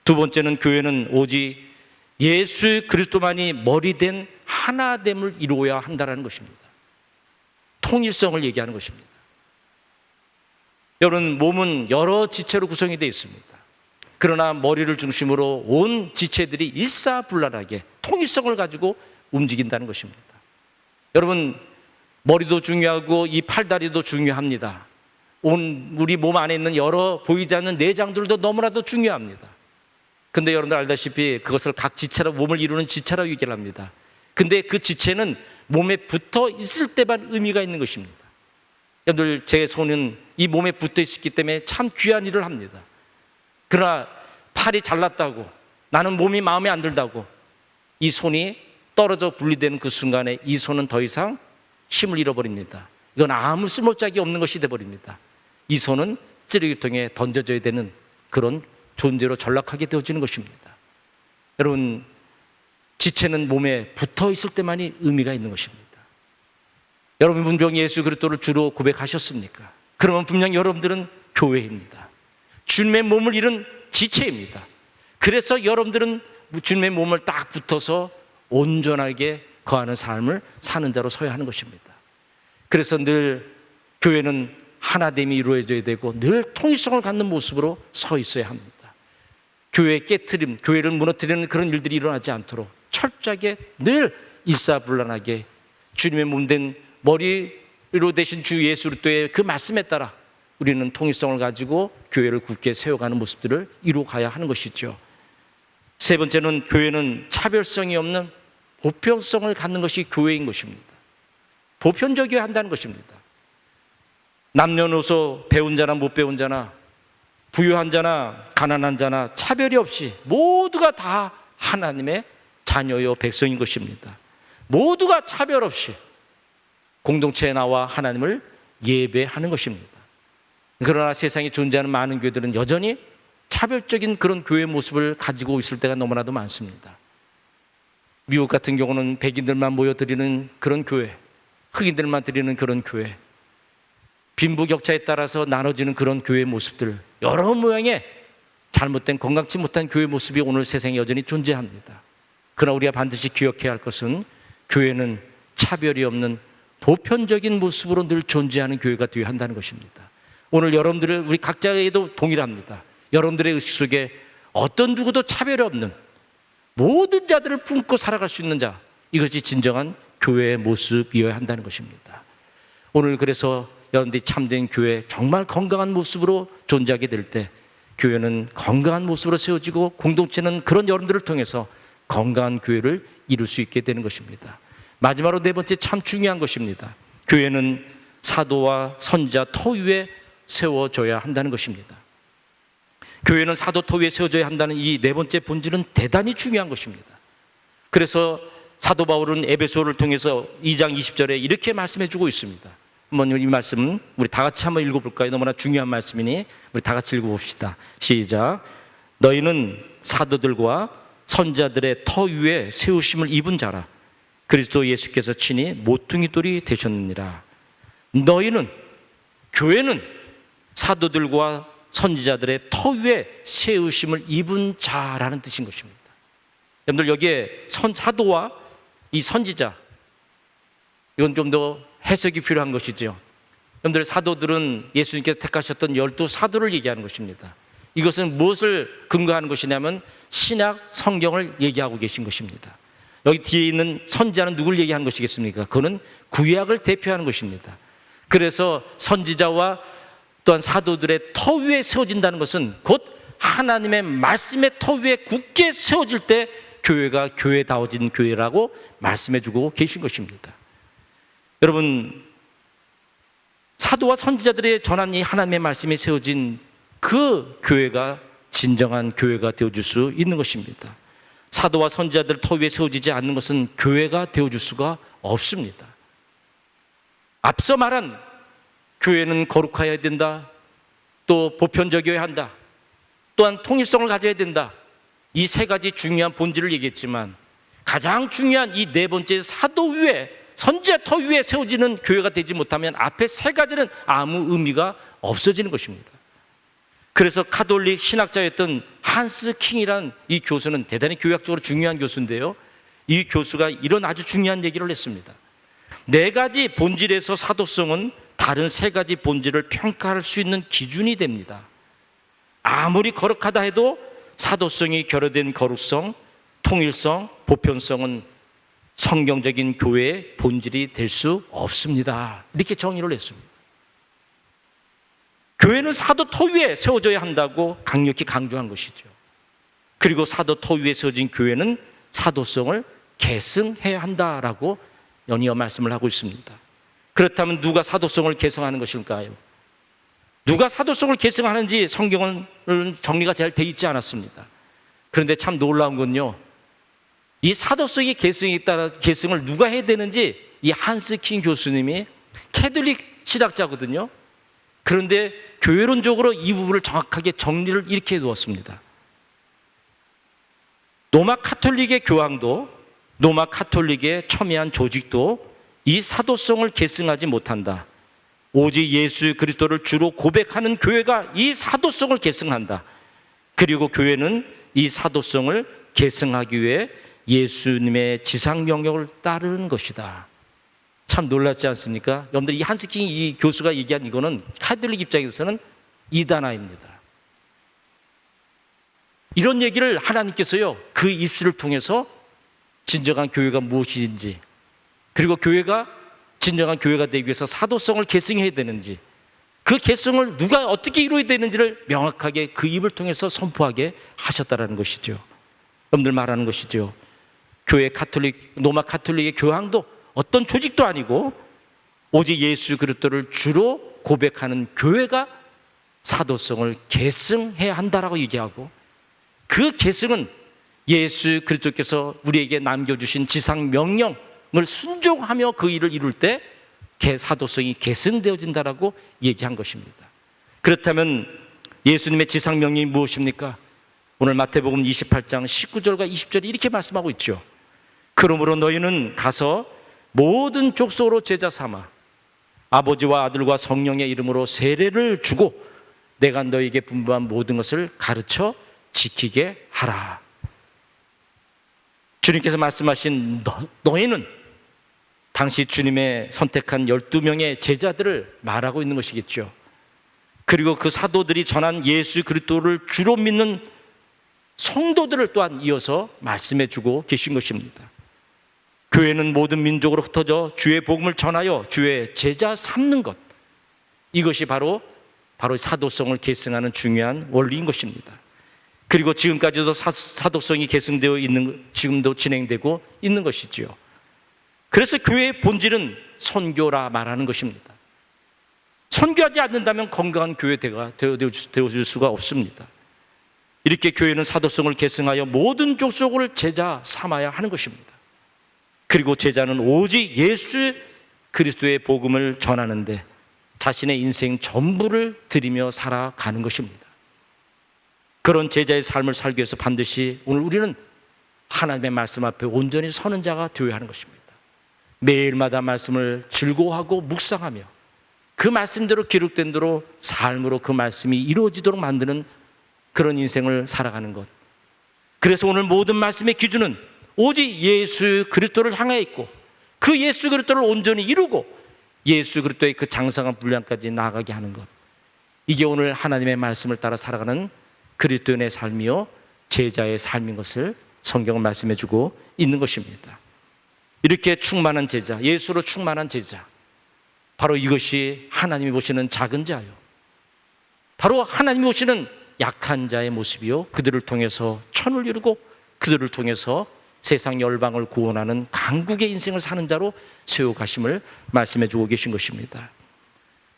두 번째는 교회는 오직 예수 그리스도만이 머리된 하나됨을 이루어야 한다는 것입니다. 통일성을 얘기하는 것입니다. 여러분, 몸은 여러 지체로 구성이 되어 있습니다. 그러나 머리를 중심으로 온 지체들이 일사불란하게 통일성을 가지고 움직인다는 것입니다. 여러분, 머리도 중요하고 이 팔다리도 중요합니다. 우리 몸 안에 있는 여러 보이지 않는 내장들도 너무나도 중요합니다. 근데 여러분들 알다시피 그것을 각 지체로, 몸을 이루는 지체라고 얘기를 합니다. 근데 그 지체는 몸에 붙어 있을 때만 의미가 있는 것입니다. 여러분들, 제 손은 이 몸에 붙어 있기 때문에 참 귀한 일을 합니다. 그러나 팔이 잘났다고, 나는 몸이 마음에 안 들다고 이 손이 떨어져 분리되는 그 순간에 이 손은 더 이상 힘을 잃어버립니다. 이건 아무 쓸모짝이 없는 것이 되어버립니다. 이 손은 쓰레기통에 던져져야 되는 그런 존재로 전락하게 되어지는 것입니다. 여러분, 지체는 몸에 붙어 있을 때만이 의미가 있는 것입니다. 여러분, 분명 예수 그리스도를 주로 고백하셨습니까? 그러면 분명 여러분들은 교회입니다. 주님의 몸을 이룬 지체입니다. 그래서 여러분들은 주님의 몸을 딱 붙어서 온전하게 거하는 삶을 사는 자로 서야 하는 것입니다. 그래서 늘 교회는 하나됨이 이루어져야 되고 늘 통일성을 갖는 모습으로 서 있어야 합니다. 교회의 깨트림, 교회를 무너뜨리는 그런 일들이 일어나지 않도록 철저하게 늘 일사불란하게 주님의 몸된 머리로 되신 주 예수 그리스도의 그 말씀에 따라 우리는 통일성을 가지고 교회를 굳게 세워가는 모습들을 이루어가야 하는 것이죠. 세 번째는 교회는 차별성이 없는 보편성을 갖는 것이 교회인 것입니다. 보편적이어야 한다는 것입니다. 남녀노소, 배운 자나 못 배운 자나, 부유한 자나 가난한 자나 차별이 없이 모두가 다 하나님의 자녀요 백성인 것입니다. 모두가 차별 없이 공동체에 나와 하나님을 예배하는 것입니다. 그러나 세상에 존재하는 많은 교회들은 여전히 차별적인 그런 교회 모습을 가지고 있을 때가 너무나도 많습니다. 미국 같은 경우는 백인들만 모여드리는 그런 교회, 흑인들만 드리는 그런 교회, 빈부격차에 따라서 나눠지는 그런 교회의 모습들, 여러 모양의 잘못된 건강치 못한 교회 모습이 오늘 세상에 여전히 존재합니다. 그러나 우리가 반드시 기억해야 할 것은 교회는 차별이 없는 보편적인 모습으로 늘 존재하는 교회가 되어야 한다는 것입니다. 오늘 여러분들을 우리 각자에도 동일합니다. 여러분들의 의식 속에 어떤 누구도 차별이 없는 모든 자들을 품고 살아갈 수 있는 자, 이것이 진정한 교회의 모습이어야 한다는 것입니다. 오늘 그래서 여러분들이 참된 교회, 정말 건강한 모습으로 존재하게 될 때 교회는 건강한 모습으로 세워지고 공동체는 그런 여러분들을 통해서 건강한 교회를 이룰 수 있게 되는 것입니다. 마지막으로 네 번째 참 중요한 것입니다. 교회는 사도와 선지자 터 위에 세워져야 한다는 것입니다. 교회는 사도 터 위에 세워져야 한다는 이 네 번째 본질은 대단히 중요한 것입니다. 그래서 사도 바울은 에베소를 통해서 2장 20절에 이렇게 말씀해 주고 있습니다. 한번 이 말씀 우리 다 같이 한번 읽어볼까요? 너무나 중요한 말씀이니 우리 다 같이 읽어봅시다. 시작. 너희는 사도들과 선지자들의 터 위에 세우심을 입은 자라. 그리스도 예수께서 친히 모퉁이 돌이 되셨느니라. 너희는, 교회는 사도들과 선지자들의 터 위에 세우심을 입은 자라는 뜻인 것입니다. 여러분들 여기에 사도와 이 선지자, 이건 좀 더 해석이 필요한 것이죠. 여러분들 사도들은 예수님께서 택하셨던 12 사도를 얘기하는 것입니다. 이것은 무엇을 근거하는 것이냐면 신약 성경을 얘기하고 계신 것입니다. 여기 뒤에 있는 선지자는 누굴 얘기하는 것이겠습니까? 그거는 구약을 대표하는 것입니다. 그래서 선지자와 또한 사도들의 터 위에 세워진다는 것은 곧 하나님의 말씀의 터 위에 굳게 세워질 때 교회가 교회다워진 교회라고 말씀해주고 계신 것입니다. 여러분, 사도와 선지자들의 전한 이 하나님의 말씀이 세워진 그 교회가 진정한 교회가 되어줄 수 있는 것입니다. 사도와 선지자들 터 위에 세워지지 않는 것은 교회가 되어줄 수가 없습니다. 앞서 말한 교회는 거룩하여야 된다, 또 보편적이어야 한다, 또한 통일성을 가져야 된다, 이 세 가지 중요한 본질을 얘기했지만 가장 중요한 이 네 번째 사도 위에, 선지자 터 위에 세워지는 교회가 되지 못하면 앞에 세 가지는 아무 의미가 없어지는 것입니다. 그래서 카톨릭 신학자였던 한스 킹이라는 이 교수는 대단히 교학적으로 중요한 교수인데요, 이 교수가 이런 아주 중요한 얘기를 했습니다. 네 가지 본질에서 사도성은 다른 세 가지 본질을 평가할 수 있는 기준이 됩니다. 아무리 거룩하다 해도 사도성이 결여된 거룩성, 통일성, 보편성은 성경적인 교회의 본질이 될 수 없습니다. 이렇게 정의를 했습니다. 교회는 사도 터 위에 세워져야 한다고 강력히 강조한 것이죠. 그리고 사도 터 위에 세워진 교회는 사도성을 계승해야 한다라고 연이어 말씀을 하고 있습니다. 그렇다면 누가 사도성을 계승하는 것일까요? 누가 사도성을 계승하는지 성경은 정리가 잘 돼 있지 않았습니다. 그런데 참 놀라운 건요, 이 사도성의 계승을 누가 해야 되는지 이 한스 킹 교수님이 캐톨릭 신학자거든요. 그런데 교회론적으로 이 부분을 정확하게 정리를 이렇게 해두었습니다. 로마 카톨릭의 교황도, 로마 카톨릭의 첨예한 조직도 이 사도성을 계승하지 못한다. 오직 예수 그리스도를 주로 고백하는 교회가 이 사도성을 계승한다. 그리고 교회는 이 사도성을 계승하기 위해 예수님의 지상 명령을 따르는 것이다. 참 놀랍지 않습니까? 여러분들 이 한스킹 이 교수가 얘기한 이거는 카톨릭 입장에서는 이단화입니다. 이런 얘기를 하나님께서요, 그 입술을 통해서 진정한 교회가 무엇인지, 그리고 교회가 진정한 교회가 되기 위해서 사도성을 계승해야 되는지, 그 계승을 누가 어떻게 이루어야 되는지를 명확하게 그 입을 통해서 선포하게 하셨다라는 것이죠. 여러분들 말하는 것이죠. 교회 카톨릭, 로마 카톨릭의 교황도 어떤 조직도 아니고 오직 예수 그리스도를 주로 고백하는 교회가 사도성을 계승해야 한다라고 얘기하고, 그 계승은 예수 그리스도께서 우리에게 남겨주신 지상 명령을 순종하며 그 일을 이룰 때 사도성이 계승되어진다라고 얘기한 것입니다. 그렇다면 예수님의 지상 명령이 무엇입니까? 오늘 마태복음 28장 19절과 20절에 이렇게 말씀하고 있죠. 그러므로 너희는 가서 모든 족속으로 제자 삼아 아버지와 아들과 성령의 이름으로 세례를 주고 내가 너희에게 분부한 모든 것을 가르쳐 지키게 하라. 주님께서 말씀하신 너희는 당시 주님의 선택한 12명의 제자들을 말하고 있는 것이겠죠. 그리고 그 사도들이 전한 예수 그리스도를 주로 믿는 성도들을 또한 이어서 말씀해 주고 계신 것입니다. 교회는 모든 민족으로 흩어져 주의 복음을 전하여 주의 제자 삼는 것, 이것이 바로 사도성을 계승하는 중요한 원리인 것입니다. 그리고 지금까지도 사도성이 계승되어 있는, 지금도 진행되고 있는 것이지요. 그래서 교회의 본질은 선교라 말하는 것입니다. 선교하지 않는다면 건강한 교회가 되어줄 수가 없습니다. 이렇게 교회는 사도성을 계승하여 모든 족속을 제자 삼아야 하는 것입니다. 그리고 제자는 오직 예수 그리스도의 복음을 전하는데 자신의 인생 전부를 드리며 살아가는 것입니다. 그런 제자의 삶을 살기 위해서 반드시 오늘 우리는 하나님의 말씀 앞에 온전히 서는 자가 되어야 하는 것입니다. 매일마다 말씀을 즐거워하고 묵상하며 그 말씀대로 기록된 대로 삶으로 그 말씀이 이루어지도록 만드는 그런 인생을 살아가는 것. 그래서 오늘 모든 말씀의 기준은 오직 예수 그리스도를 향해 있고 그 예수 그리스도를 온전히 이루고 예수 그리스도의 그 장성한 분량까지 나아가게 하는 것. 이게 오늘 하나님의 말씀을 따라 살아가는 그리스도인의 삶이요 제자의 삶인 것을 성경은 말씀해 주고 있는 것입니다. 이렇게 충만한 제자, 예수로 충만한 제자, 바로 이것이 하나님이 보시는 작은 자요, 바로 하나님이 보시는 약한 자의 모습이요, 그들을 통해서 천을 이루고 그들을 통해서 세상 열방을 구원하는 강국의 인생을 사는 자로 세워가심을 말씀해 주고 계신 것입니다.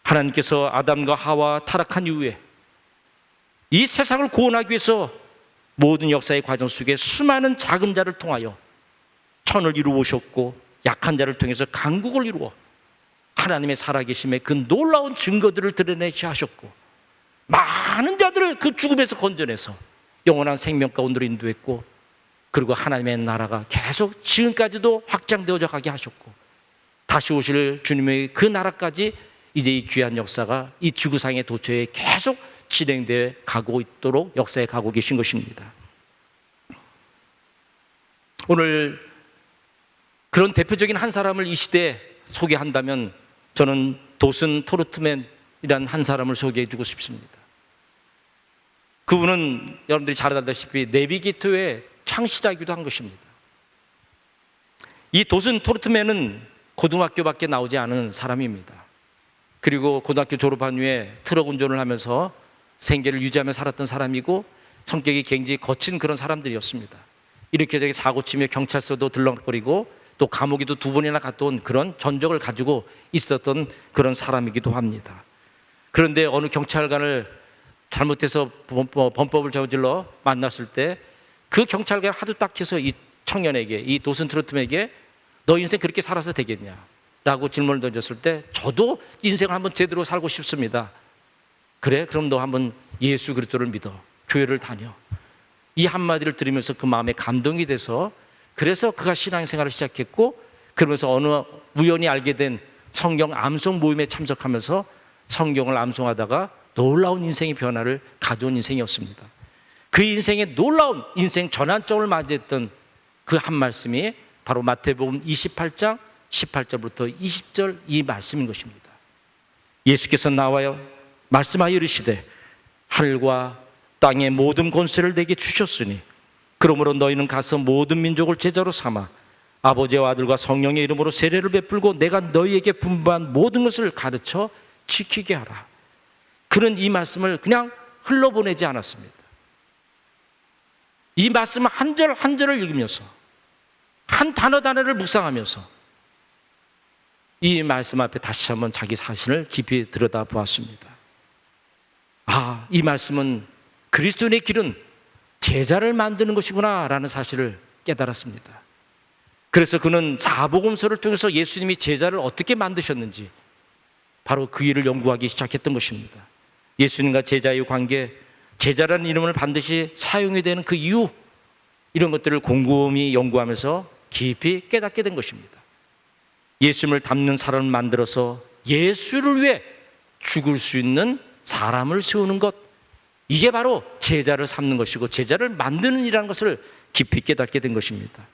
하나님께서 아담과 하와 타락한 이후에 이 세상을 구원하기 위해서 모든 역사의 과정 속에 수많은 작은 자를 통하여 천을 이루어 오셨고 약한 자를 통해서 강국을 이루어 하나님의 살아계심의 그 놀라운 증거들을 드러내시 하셨고 많은 자들을 그 죽음에서 건져내서 영원한 생명 가운데로 인도했고, 그리고 하나님의 나라가 계속 지금까지도 확장되어져 가게 하셨고 다시 오실 주님의 그 나라까지 이제 이 귀한 역사가 이 지구상의 도처에 계속 진행되어 가고 있도록 역사에 가고 계신 것입니다. 오늘 그런 대표적인 한 사람을 이 시대에 소개한다면 저는 도슨 토르트맨이라는 한 사람을 소개해 주고 싶습니다. 그분은 여러분들이 잘 알다시피 내비게이터의 창시자이기도 한 것입니다. 이 도슨 토르트맨은 고등학교밖에 나오지 않은 사람입니다. 그리고 고등학교 졸업한 후에 트럭 운전을 하면서 생계를 유지하며 살았던 사람이고 성격이 굉장히 거친 그런 사람들이었습니다. 이렇게 저기 사고 치며 경찰서도 들락거리고 또 감옥에도 2번이나 갔다 온 그런 전적을 가지고 있었던 그런 사람이기도 합니다. 그런데 어느 경찰관을 잘못해서 범법을 저질러 만났을 때 그 경찰관이 하도 딱해서 이 청년에게, 이 도슨 트로트맨에게 너 인생 그렇게 살아서 되겠냐 라고 질문을 던졌을 때 저도 인생을 한번 제대로 살고 싶습니다. 그래? 그럼 너 한번 예수 그리스도를 믿어. 교회를 다녀. 이 한마디를 들으면서 그 마음에 감동이 돼서 그래서 그가 신앙생활을 시작했고, 그러면서 어느 우연히 알게 된 성경 암송 모임에 참석하면서 성경을 암송하다가 놀라운 인생의 변화를 가져온 인생이었습니다. 그 인생의 놀라운 인생 전환점을 맞이했던 그 한 말씀이 바로 마태복음 28장 18절부터 20절 이 말씀인 것입니다. 예수께서 나와요 말씀하여 이르시되 하늘과 땅의 모든 권세를 내게 주셨으니 그러므로 너희는 가서 모든 민족을 제자로 삼아 아버지와 아들과 성령의 이름으로 세례를 베풀고 내가 너희에게 분부한 모든 것을 가르쳐 지키게 하라. 그는 이 말씀을 그냥 흘러보내지 않았습니다. 이 말씀 한 절 한 절을 읽으면서 한 단어 단어를 묵상하면서 이 말씀 앞에 다시 한번 자기 자신을 깊이 들여다보았습니다. 아, 이 말씀은 그리스도인의 길은 제자를 만드는 것이구나 라는 사실을 깨달았습니다. 그래서 그는 사복음서를 통해서 예수님이 제자를 어떻게 만드셨는지 바로 그 일을 연구하기 시작했던 것입니다. 예수님과 제자의 관계, 제자라는 이름을 반드시 사용해야 되는 그 이유, 이런 것들을 곰곰이 연구하면서 깊이 깨닫게 된 것입니다. 예수님을 닮는 사람을 만들어서 예수를 위해 죽을 수 있는 사람을 세우는 것, 이게 바로 제자를 삼는 것이고 제자를 만드는 일이라는 것을 깊이 깨닫게 된 것입니다.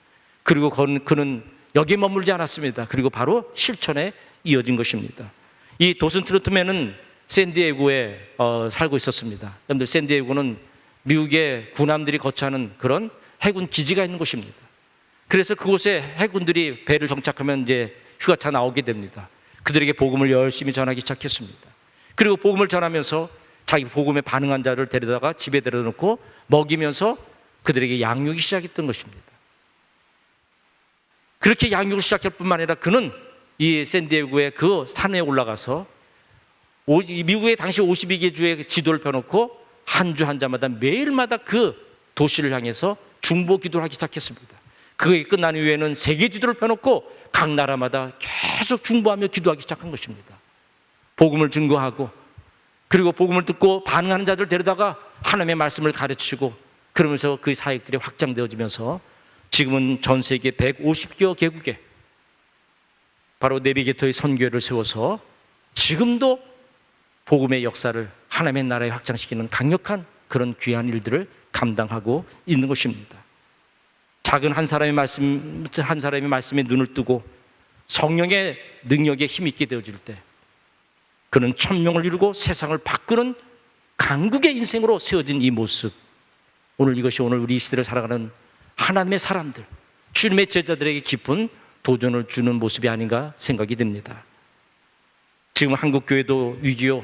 그리고 그는 여기에 머물지 않았습니다. 그리고 바로 실천에 이어진 것입니다. 이 도슨 트로트맨은 샌디에고에 살고 있었습니다. 여러분들, 샌디에고는 미국의 군함들이 거처하는 그런 해군 기지가 있는 곳입니다. 그래서 그곳에 해군들이 배를 정착하면 이제 휴가차 나오게 됩니다. 그들에게 복음을 열심히 전하기 시작했습니다. 그리고 복음을 전하면서 자기 복음에 반응한 자를 데려다가 집에 데려다 놓고 먹이면서 그들에게 양육이 시작했던 것입니다. 그렇게 양육을 시작할 뿐만 아니라 그는 이 샌디에고의 그 산에 올라가서 미국의 당시 52개 주의 지도를 펴놓고 한 주 한 자마다 매일마다 그 도시를 향해서 중보 기도를 하기 시작했습니다. 그게 끝난 이후에는 세계 지도를 펴놓고 각 나라마다 계속 중보하며 기도하기 시작한 것입니다. 복음을 증거하고 그리고 복음을 듣고 반응하는 자들 데려다가 하나님의 말씀을 가르치고 그러면서 그 사역들이 확장되어지면서 지금은 전 세계 150여 개국에 바로 내비게이터의 선교회를 세워서 지금도 복음의 역사를 하나님의 나라에 확장시키는 강력한 그런 귀한 일들을 감당하고 있는 것입니다. 작은 한 사람의 말씀에 눈을 뜨고 성령의 능력에 힘있게 되어질 때 그는 천명을 이루고 세상을 바꾸는 강국의 인생으로 세워진 이 모습, 이것이 오늘 우리 이 시대를 살아가는 하나님의 사람들, 주님의 제자들에게 깊은 도전을 주는 모습이 아닌가 생각이 듭니다. 지금 한국 교회도 위기요.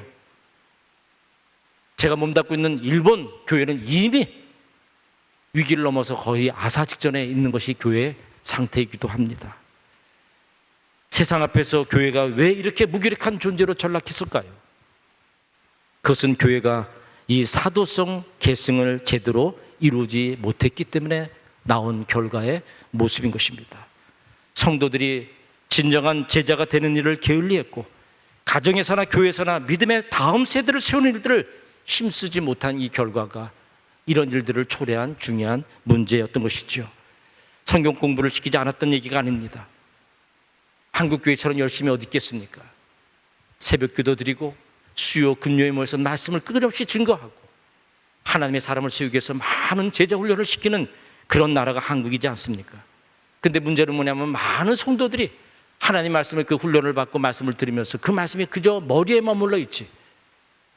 제가 몸담고 있는 일본 교회는 이미 위기를 넘어서 거의 아사 직전에 있는 것이 교회의 상태이기도 합니다. 세상 앞에서 교회가 왜 이렇게 무기력한 존재로 전락했을까요? 그것은 교회가 이 사도성 계승을 제대로 이루지 못했기 때문에 나온 결과의 모습인 것입니다. 성도들이 진정한 제자가 되는 일을 게을리했고 가정에서나 교회에서나 믿음의 다음 세대를 세우는 일들을 힘쓰지 못한 이 결과가 이런 일들을 초래한 중요한 문제였던 것이죠. 성경 공부를 시키지 않았던 얘기가 아닙니다. 한국교회처럼 열심히 어디 있겠습니까? 새벽 기도 드리고 수요 금요에 모여서 말씀을 끊임없이 증거하고 하나님의 사람을 세우기 위해서 많은 제자 훈련을 시키는 그런 나라가 한국이지 않습니까? 근데 문제는 뭐냐면 많은 성도들이 하나님 말씀을 그 훈련을 받고 말씀을 들으면서 그 말씀이 그저 머리에 머물러 있지,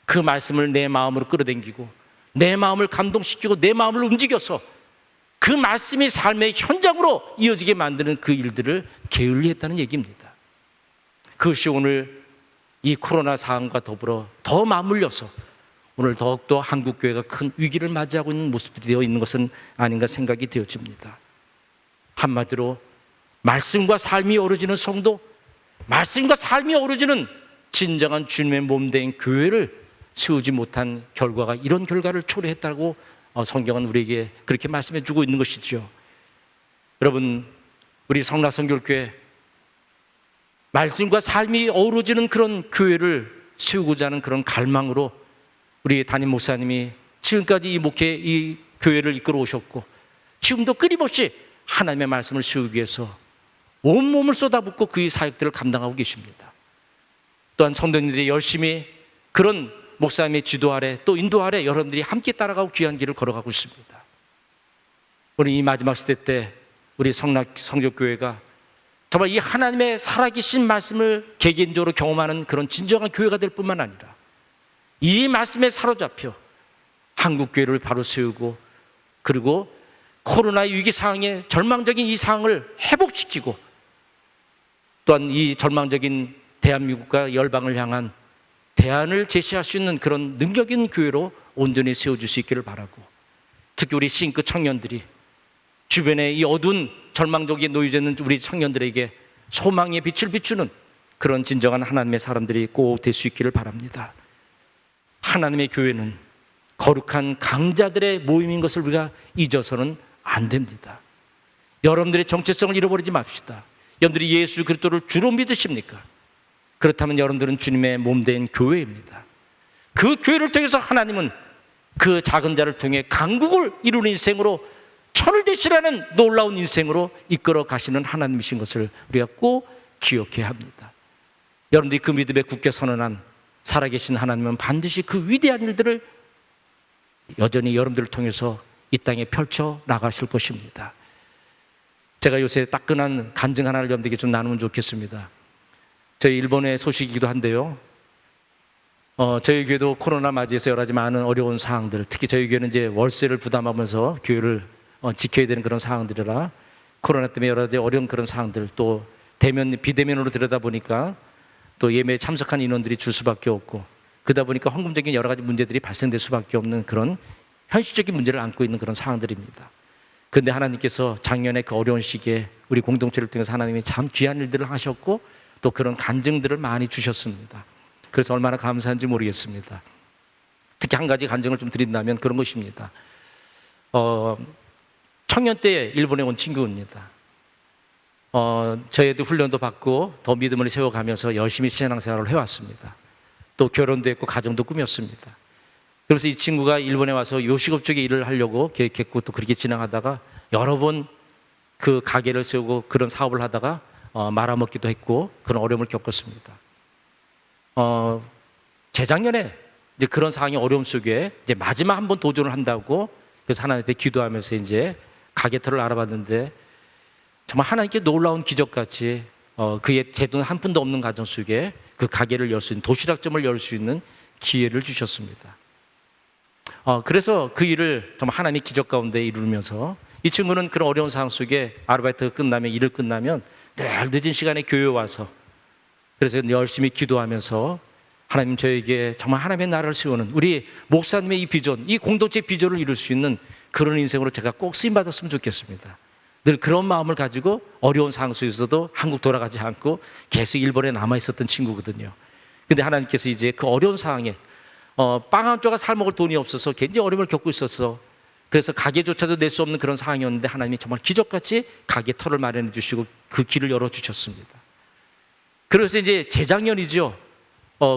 그 말씀을 내 마음으로 끌어당기고 내 마음을 감동시키고 내 마음을 움직여서 그 말씀이 삶의 현장으로 이어지게 만드는 그 일들을 게을리했다는 얘기입니다. 그것이 오늘 이 코로나 상황과 더불어 더 맞물려서 오늘 더욱더 한국교회가 큰 위기를 맞이하고 있는 모습들이 되어 있는 것은 아닌가 생각이 되어집니다. 한마디로 말씀과 삶이 어우러지는 성도, 말씀과 삶이 어우러지는 진정한 주님의 몸된 교회를 세우지 못한 결과가 이런 결과를 초래했다고 성경은 우리에게 그렇게 말씀해 주고 있는 것이죠. 여러분, 우리 성락성결교회 말씀과 삶이 어우러지는 그런 교회를 세우고자 하는 그런 갈망으로 우리 담임 목사님이 지금까지 이 교회를 이끌어 오셨고 지금도 끊임없이 하나님의 말씀을 세우기 위해서 온몸을 쏟아붓고 그의 사역들을 감당하고 계십니다. 또한 성도님들이 열심히 그런 목사님의 지도 아래 또 인도 아래 여러분들이 함께 따라가고 귀한 길을 걸어가고 있습니다. 우리 이 마지막 시대 때 우리 성적교회가 정말 이 하나님의 살아계신 말씀을 개개인적으로 경험하는 그런 진정한 교회가 될 뿐만 아니라 이 말씀에 사로잡혀 한국교회를 바로 세우고 그리고 코로나의 위기 상황에 절망적인 이 상황을 회복시키고 또한 이 절망적인 대한민국과 열방을 향한 대안을 제시할 수 있는 그런 능력 있는 교회로 온전히 세워줄 수 있기를 바라고 특히 우리 싱크 청년들이 주변에 이 어두운 절망적에 놓여져 있는 우리 청년들에게 소망의 빛을 비추는 그런 진정한 하나님의 사람들이 꼭 될 수 있기를 바랍니다. 하나님의 교회는 거룩한 강자들의 모임인 것을 우리가 잊어서는 안 됩니다. 여러분들의 정체성을 잃어버리지 맙시다. 여러분들이 예수 그리스도를 주로 믿으십니까? 그렇다면 여러분들은 주님의 몸된 교회입니다. 그 교회를 통해서 하나님은 그 작은 자를 통해 강국을 이루는 인생으로 천을 되시라는 놀라운 인생으로 이끌어 가시는 하나님이신 것을 우리가 꼭 기억해야 합니다. 여러분들이 그 믿음에 굳게 선언한 살아계신 하나님은 반드시 그 위대한 일들을 여전히 여러분들을 통해서 이 땅에 펼쳐 나가실 것입니다. 제가 요새 따끈한 간증 하나를 여러분들에게 좀 나누면 좋겠습니다. 저희 일본의 소식이기도 한데요. 저희 교회도 코로나 맞이해서 여러 가지 많은 어려운 상황들, 특히 저희 교회는 이제 월세를 부담하면서 교회를 지켜야 되는 그런 상황들이라 코로나 때문에 여러 가지 어려운 그런 상황들, 또 비대면으로 들여다보니까 또 예매에 참석한 인원들이 줄 수밖에 없고 그러다 보니까 헌금적인 여러 가지 문제들이 발생될 수밖에 없는 그런 현실적인 문제를 안고 있는 그런 상황들입니다. 그런데 하나님께서 작년에 그 어려운 시기에 우리 공동체를 통해서 하나님이 참 귀한 일들을 하셨고 또 그런 간증들을 많이 주셨습니다. 그래서 얼마나 감사한지 모르겠습니다. 특히 한 가지 간증을 좀 드린다면 그런 것입니다. 청년 때 일본에 온 친구입니다. 저희도 훈련도 받고 더 믿음을 세워가면서 열심히 신앙생활을 해왔습니다. 또 결혼도 했고 가정도 꾸몄습니다. 그래서 이 친구가 일본에 와서 요식업 쪽에 일을 하려고 계획했고 또 그렇게 진행하다가 여러 번 그 가게를 세우고 그런 사업을 하다가 말아먹기도 했고 그런 어려움을 겪었습니다. 재작년에 이제 그런 상황의 어려움 속에 이제 마지막 한 번 도전을 한다고 그래서 하나님께 기도하면서 이제 가게터를 알아봤는데 정말 하나님께 놀라운 기적같이 그의 제 돈 한 푼도 없는 가정 속에 그 가게를 열 수 있는 도시락점을 열 수 있는 기회를 주셨습니다. 그래서 그 일을 정말 하나님의 기적 가운데 이루면서 이 친구는 그런 어려운 상황 속에 아르바이트가 끝나면 일을 끝나면 늘 늦은 시간에 교회에 와서 그래서 열심히 기도하면서 하나님 저에게 정말 하나님의 나라를 세우는 우리 목사님의 이 비전, 이 공동체 비전을 이룰 수 있는 그런 인생으로 제가 꼭 쓰임받았으면 좋겠습니다. 늘 그런 마음을 가지고 어려운 상황 속에서도 한국 돌아가지 않고 계속 일본에 남아 있었던 친구거든요. 근데 하나님께서 이제 그 어려운 상황에 빵 한 조각 살 먹을 돈이 없어서 굉장히 어려움을 겪고 있었어. 그래서 가게조차도 낼 수 없는 그런 상황이었는데 하나님이 정말 기적같이 가게 터를 마련해 주시고 그 길을 열어 주셨습니다. 그래서 이제 재작년이죠.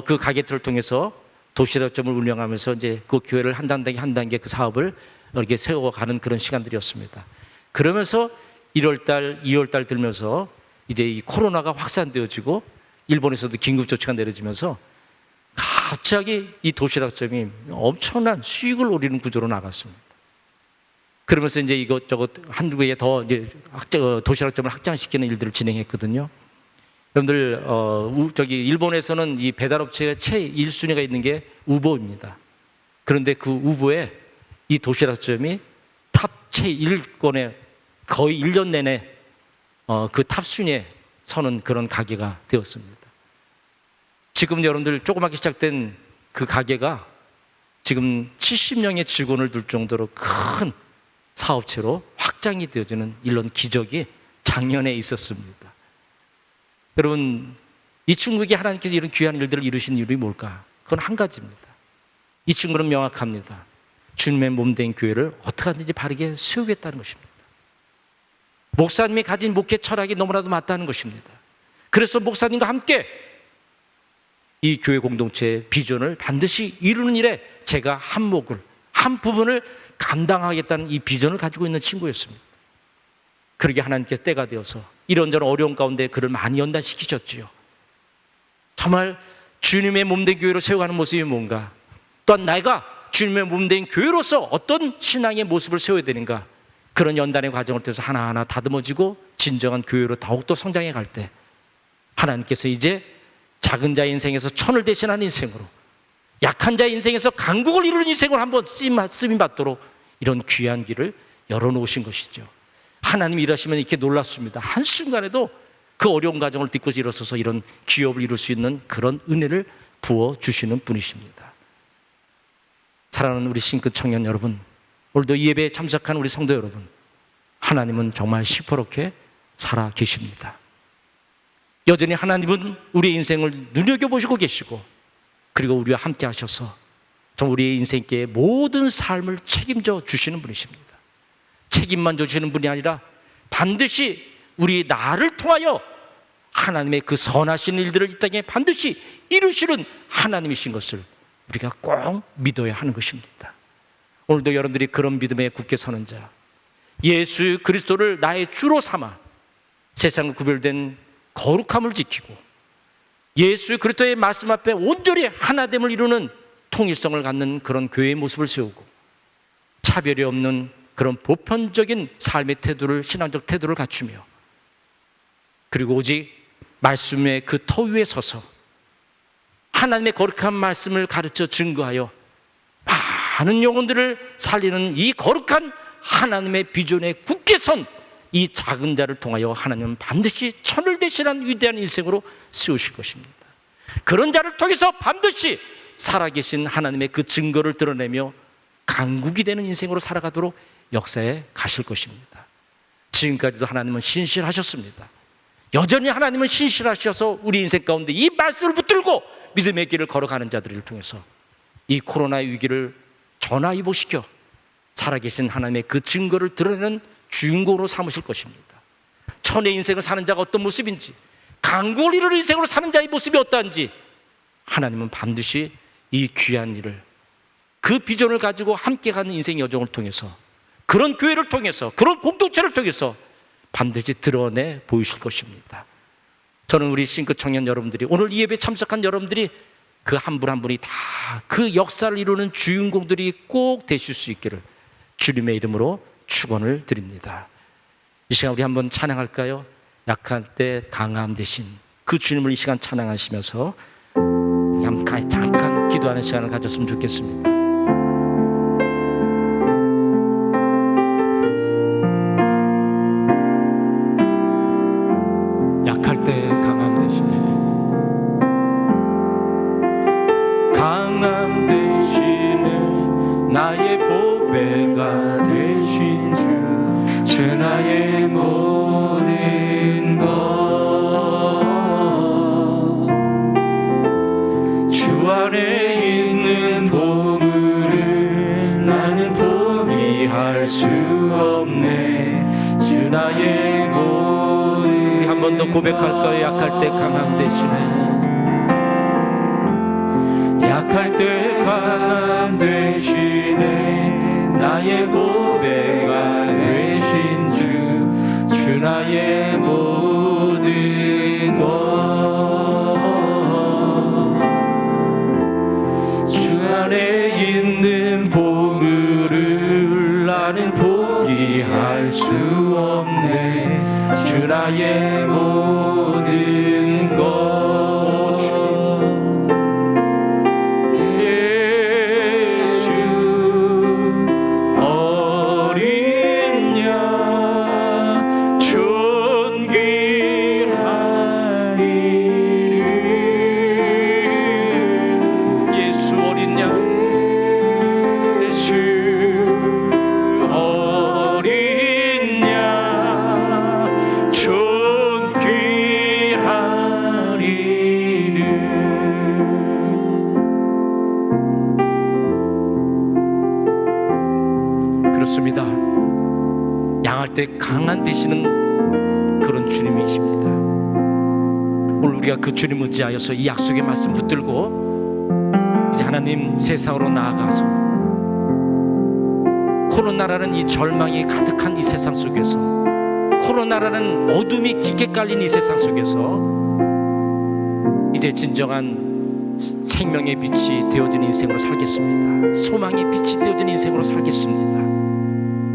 그 가게터를 통해서 도시락점을 운영하면서 이제 그 교회를 한 단계 그 사업을 이렇게 세워가는 그런 시간들이었습니다. 그러면서 1월달, 2월달 들면서 이제 이 코로나가 확산되어지고 일본에서도 긴급 조치가 내려지면서 갑자기 이 도시락점이 엄청난 수익을 올리는 구조로 나갔습니다. 그러면서 이제 이것저것 한두 개에 더 이제 도시락점을 확장시키는 일들을 진행했거든요. 여러분들 일본에서는 이 배달업체의 최 1순위가 있는 게 우보입니다. 그런데 그 우보에 이 도시락점이 탑 최 1권에 거의 1년 내내 그 탑 순위에 서는 그런 가게가 되었습니다. 지금 여러분들 조그맣게 시작된 그 가게가 지금 70명의 직원을 둘 정도로 큰 사업체로 확장이 되어지는 이런 기적이 작년에 있었습니다. 여러분, 이 친구에게 하나님께서 이런 귀한 일들을 이루신 이유가 뭘까? 그건 한 가지입니다. 이 친구는 명확합니다. 주님의 몸된 교회를 어떻게 하든지 바르게 세우겠다는 것입니다. 목사님이 가진 목회 철학이 너무나도 맞다는 것입니다. 그래서 목사님과 함께 이 교회 공동체의 비전을 반드시 이루는 일에 제가 한 부분을 감당하겠다는 이 비전을 가지고 있는 친구였습니다. 그러게 하나님께서 때가 되어서 이런저런 어려운 가운데 그를 많이 연단시키셨지요. 정말 주님의 몸된 교회로 세워가는 모습이 뭔가, 또한 내가 주님의 몸된 교회로서 어떤 신앙의 모습을 세워야 되는가, 그런 연단의 과정을 통해서 하나하나 다듬어지고 진정한 교회로 더욱더 성장해 갈 때 하나님께서 이제 작은 자의 인생에서 천을 대신하는 인생으로, 약한 자의 인생에서 강국을 이루는 인생을 한번 쓰임 받도록 이런 귀한 길을 열어놓으신 것이죠. 하나님이 일하시면 이렇게 놀랍습니다. 한순간에도 그 어려운 과정을 딛고 일어서서 이런 기업을 이룰 수 있는 그런 은혜를 부어주시는 분이십니다. 사랑하는 우리 싱크 청년 여러분, 오늘도 이 예배에 참석한 우리 성도 여러분, 하나님은 정말 시퍼렇게 살아 계십니다. 여전히 하나님은 우리의 인생을 눈여겨보시고 계시고, 그리고 우리와 함께 하셔서 정말 우리의 인생께 모든 삶을 책임져 주시는 분이십니다. 책임만 져주시는 분이 아니라 반드시 우리 나를 통하여 하나님의 그 선하신 일들을 이 땅에 반드시 이루시는 하나님이신 것을 우리가 꼭 믿어야 하는 것입니다. 오늘도 여러분들이 그런 믿음에 굳게 서는 자, 예수 그리스도를 나의 주로 삼아 세상과 구별된 거룩함을 지키고 예수 그리스도의 말씀 앞에 온전히 하나됨을 이루는 통일성을 갖는 그런 교회의 모습을 세우고 차별이 없는 그런 보편적인 삶의 태도를, 신앙적 태도를 갖추며, 그리고 오직 말씀의 그 터 위에 서서 하나님의 거룩한 말씀을 가르쳐 증거하여 많은 영혼들을 살리는 이 거룩한 하나님의 비전에 굳게 선 이 작은 자를 통하여 하나님은 반드시 천을 대신한 위대한 인생으로 세우실 것입니다. 그런 자를 통해서 반드시 살아계신 하나님의 그 증거를 드러내며 강국이 되는 인생으로 살아가도록 역사에 가실 것입니다. 지금까지도 하나님은 신실하셨습니다. 여전히 하나님은 신실하셔서 우리 인생 가운데 이 말씀을 붙들고 믿음의 길을 걸어가는 자들을 통해서 이 코로나의 위기를 전화위복시켜 살아계신 하나님의 그 증거를 드러내는 주인공으로 삼으실 것입니다. 천의 인생을 사는 자가 어떤 모습인지, 강국을 이루는 인생으로 사는 자의 모습이 어떠한지 하나님은 반드시 이 귀한 일을, 그 비전을 가지고 함께 가는 인생 여정을 통해서, 그런 교회를 통해서, 그런 공동체를 통해서 반드시 드러내 보이실 것입니다. 저는 우리 싱크 청년 여러분들이, 오늘 이 예배에 참석한 여러분들이 그 한 분 한 분이 다 그 역사를 이루는 주인공들이 꼭 되실 수 있기를 주님의 이름으로 축원을 드립니다. 이 시간 우리 한번 찬양할까요? 약할 때 강함 되신 그 주님을 이 시간 찬양하시면서 잠깐 기도하는 시간을 가졌으면 좋겠습니다. 약할 때 강함 되시네. 강함 되시는 나의 보배가 되신 주 나의 모든 것, 주 안에 있는 보물을 나는 포기할 수 없네. 주 나의 모든, 한 번 더 고백할까요? 약할 때 강함 되시네. 약할 때 강함 되시네. 나의 보배가 되신 주 나의 모든 것, 주 안에 있는 보물을 나는 포기할 수 없네. 주 나의 모든 것, 그렇습니다. 양할 때 강한 되시는 그런 주님이십니다. 오늘 우리가 그 주님 의지하여서 이 약속의 말씀 붙들고 이제 하나님 세상으로 나아가서 코로나라는 이 절망이 가득한 이 세상 속에서, 코로나라는 어둠이 깊게 깔린 이 세상 속에서 이제 진정한 생명의 빛이 되어진 인생으로 살겠습니다. 소망의 빛이 되어진 인생으로 살겠습니다.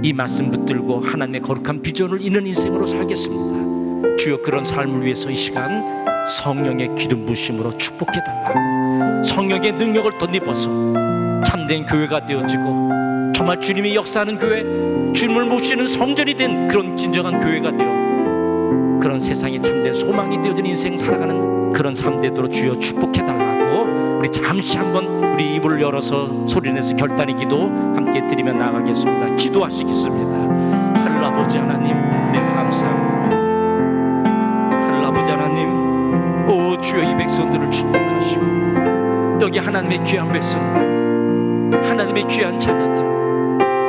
이 말씀 붙들고 하나님의 거룩한 비전을 잇는 인생으로 살겠습니다. 주여, 그런 삶을 위해서 이 시간 성령의 기름 부심으로 축복해 달라고, 성령의 능력을 덧입어서 참된 교회가 되어지고 정말 주님이 역사하는 교회, 주님을 모시는 성전이 된 그런 진정한 교회가 되어 그런 세상에 참된 소망이 되어진 인생 살아가는 그런 삶 되도록 주여 축복해 달라고, 우리 잠시 한번 우리 입을 열어서 소리내서 결단의 기도 함께 드리며 나가겠습니다. 기도하시겠습니다. 하늘 아버지 하나님, 네, 감사합니다. 하늘 아버지 하나님, 오 주여, 이 백성들을 축복하시고 여기 하나님의 귀한 백성들, 하나님의 귀한 자녀들,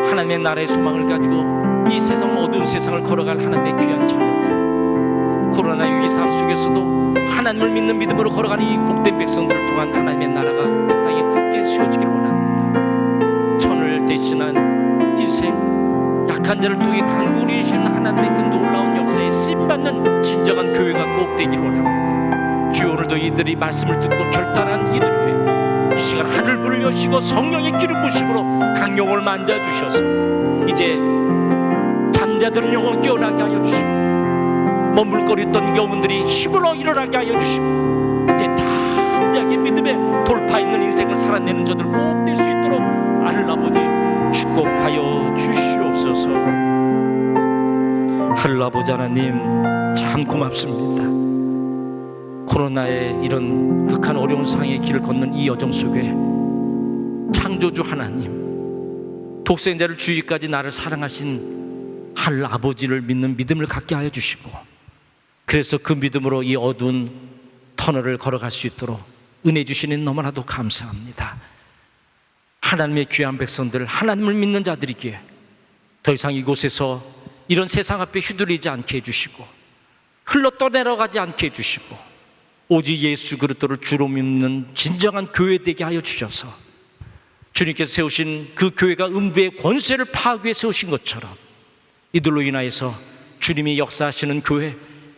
하나님의 나라의 소망을 가지고 이 세상 어두운 세상을 걸어갈 하나님의 귀한 자녀들, 코로나 위기 상황 속에서도 하나님을 믿는 믿음으로 걸어가는 이 복된 백성들을 통한 하나님의 나라가 이 땅에 굳게 세워지기를 원합니다. 천을 대신한 인생, 약한 자를 통해 강구를 이루시는 하나님의 그 놀라운 역사에 쓰임받는 진정한 교회가 꼭 되기를 원합니다. 주여, 오늘도 이들이 말씀을 듣고 결단한 이들 위해 이 시간 하늘문을 여시고 성령의 기름 부심으로 강령을 만져주셔서 이제 잠자들은 영혼 깨어나게 하여 주시고 머물거렸던 영혼들이 힘으로 일어나게 하여 주시고 이제 담대하게 믿음의 돌파 있는 인생을 살아내는 저들 꼭 될 수 있도록 하늘 아버지 축복하여 주시옵소서. 하늘 아버지 하나님, 참 고맙습니다. 코로나의 이런 극한 어려운 상황의 길을 걷는 이 여정 속에 창조주 하나님, 독생자를 주위까지 나를 사랑하신 하늘 아버지를 믿는 믿음을 갖게 하여 주시고, 그래서 그 믿음으로 이 어두운 터널을 걸어갈 수 있도록 은혜 주시는 너무나도 감사합니다. 하나님의 귀한 백성들, 하나님을 믿는 자들이기에 더 이상 이곳에서 이런 세상 앞에 휘둘리지 않게 해주시고 흘러 떠내려가지 않게 해주시고 오직 예수 그리스도를 주로 믿는 진정한 교회 되게 하여 주셔서 주님께서 세우신 그 교회가 음부의 권세를 파하기 위해 세우신 것처럼 이들로 인하여서 주님이 역사하시는 교회,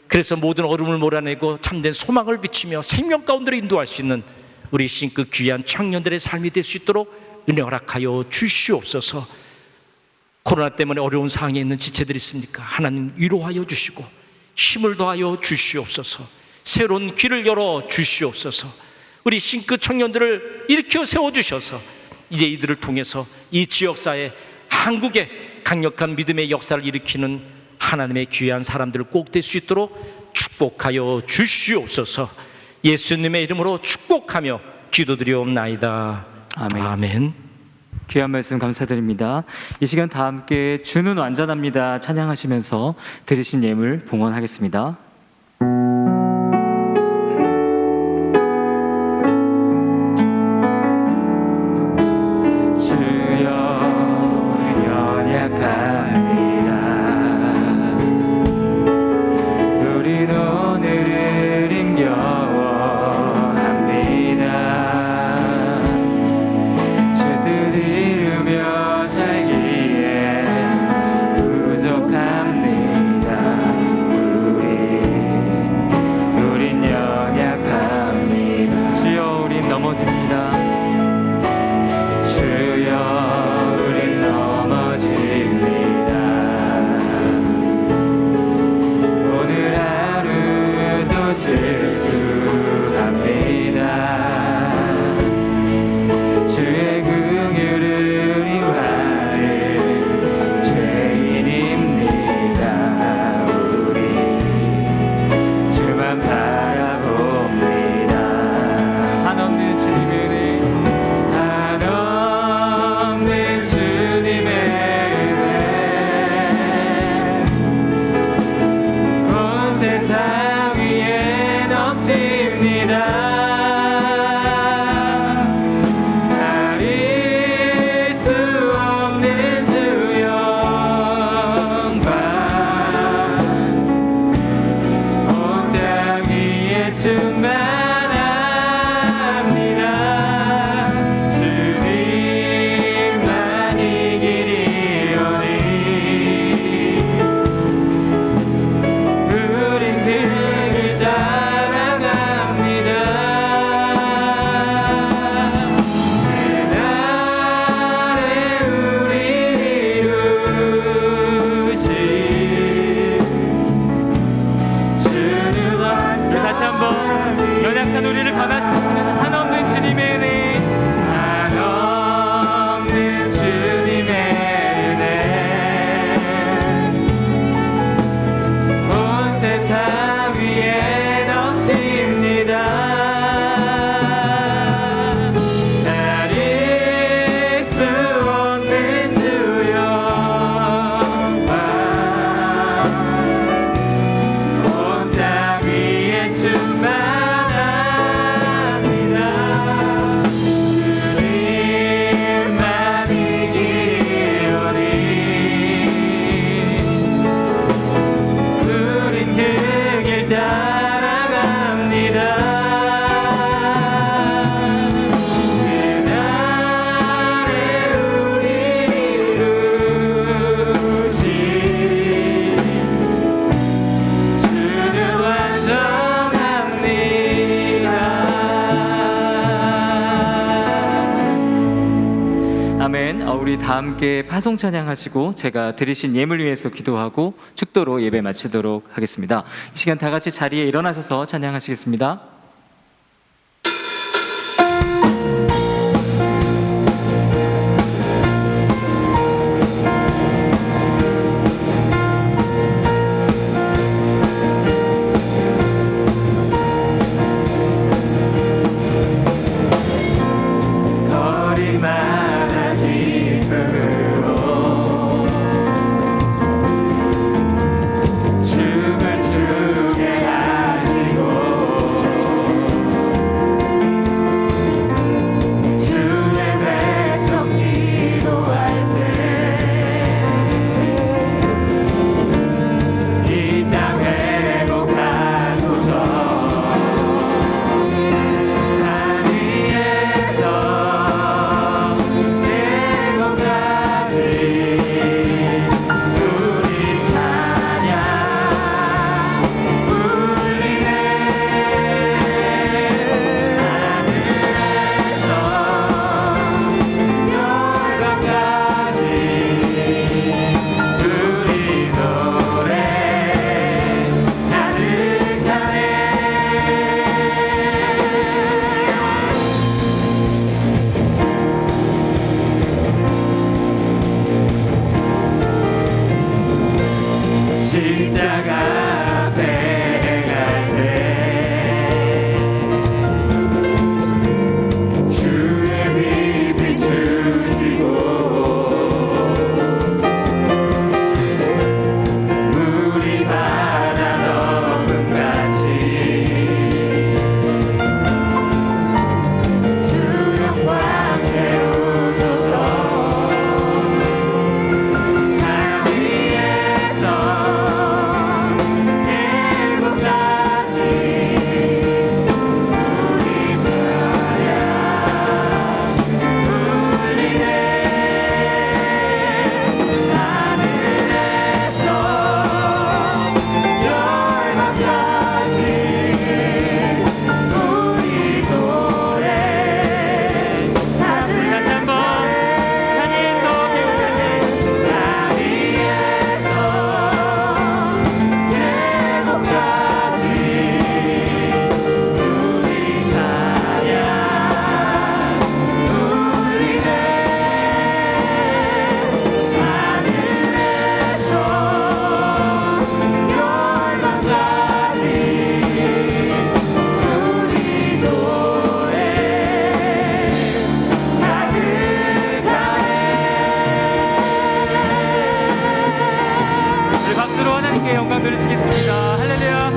그래서 모든 어둠을 몰아내고 참된 소망을 비치며 생명 가운데로 인도할 수 있는 우리 신그 귀한 청년들의 삶이 될 수 있도록 은혜 허락하여 주시옵소서. 코로나 때문에 어려운 상황에 있는 지체들이 있습니까? 하나님 위로하여 주시고 힘을 더하여 주시옵소서. 새로운 길을 열어 주시옵소서. 우리 신그 청년들을 일으켜 세워주셔서 이제 이들을 통해서 이 지역사회, 한국의 강력한 믿음의 역사를 일으키는 하나님의 귀한 사람들을 꼭 될 수 있도록 축복하여 주시옵소서. 예수님의 이름으로 축복하며 기도드리옵나이다. 아멘. 아멘. 귀한 말씀 감사드립니다. 이 시간 다 함께 주는 완전합니다 찬양하시면서 드리신 예물 봉헌하겠습니다. 이번엔 우리 다 함께 파송 찬양하시고 제가 드리신 예물 위해서 기도하고 축도로 예배 마치도록 하겠습니다. 이 시간 다 같이 자리에 일어나셔서 찬양하시겠습니다. 거리마다 기쁨으로 춤을 추게 하시고 주의 백성 기도할 때 이 땅 회복하소서. 십자가 앞에 갈 때 주의 빛 비추시고 물이 바다 덮음같이 주 영광 채우소서. 박수로 하나님께 영광 돌리시겠습니다. 할렐루야.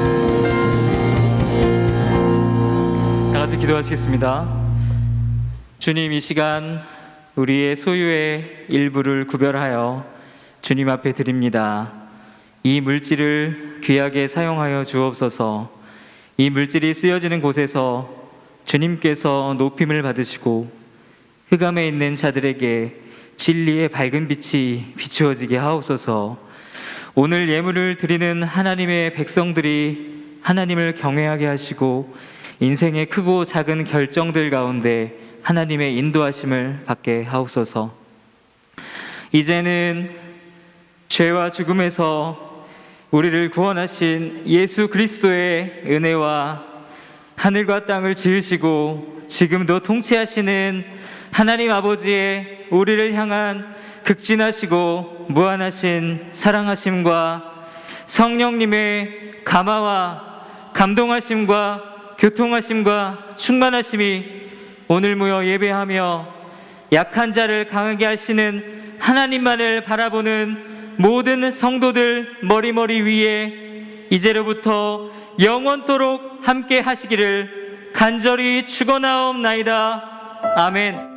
다 같이 기도하시겠습니다. 주님, 이 시간 우리의 소유의 일부를 구별하여 주님 앞에 드립니다. 이 물질을 귀하게 사용하여 주옵소서. 이 물질이 쓰여지는 곳에서 주님께서 높임을 받으시고 흑암에 있는 자들에게 진리의 밝은 빛이 비추어지게 하옵소서. 오늘 예물을 드리는 하나님의 백성들이 하나님을 경외하게 하시고 인생의 크고 작은 결정들 가운데 하나님의 인도하심을 받게 하옵소서. 이제는 죄와 죽음에서 우리를 구원하신 예수 그리스도의 은혜와 하늘과 땅을 지으시고 지금도 통치하시는 하나님 아버지의 우리를 향한 극진하시고 무한하신 사랑하심과 성령님의 감화와 감동하심과 교통하심과 충만하심이 오늘 모여 예배하며 약한 자를 강하게 하시는 하나님만을 바라보는 모든 성도들 머리 위에 이제로부터 영원토록 함께 하시기를 간절히 축원하옵나이다. 아멘.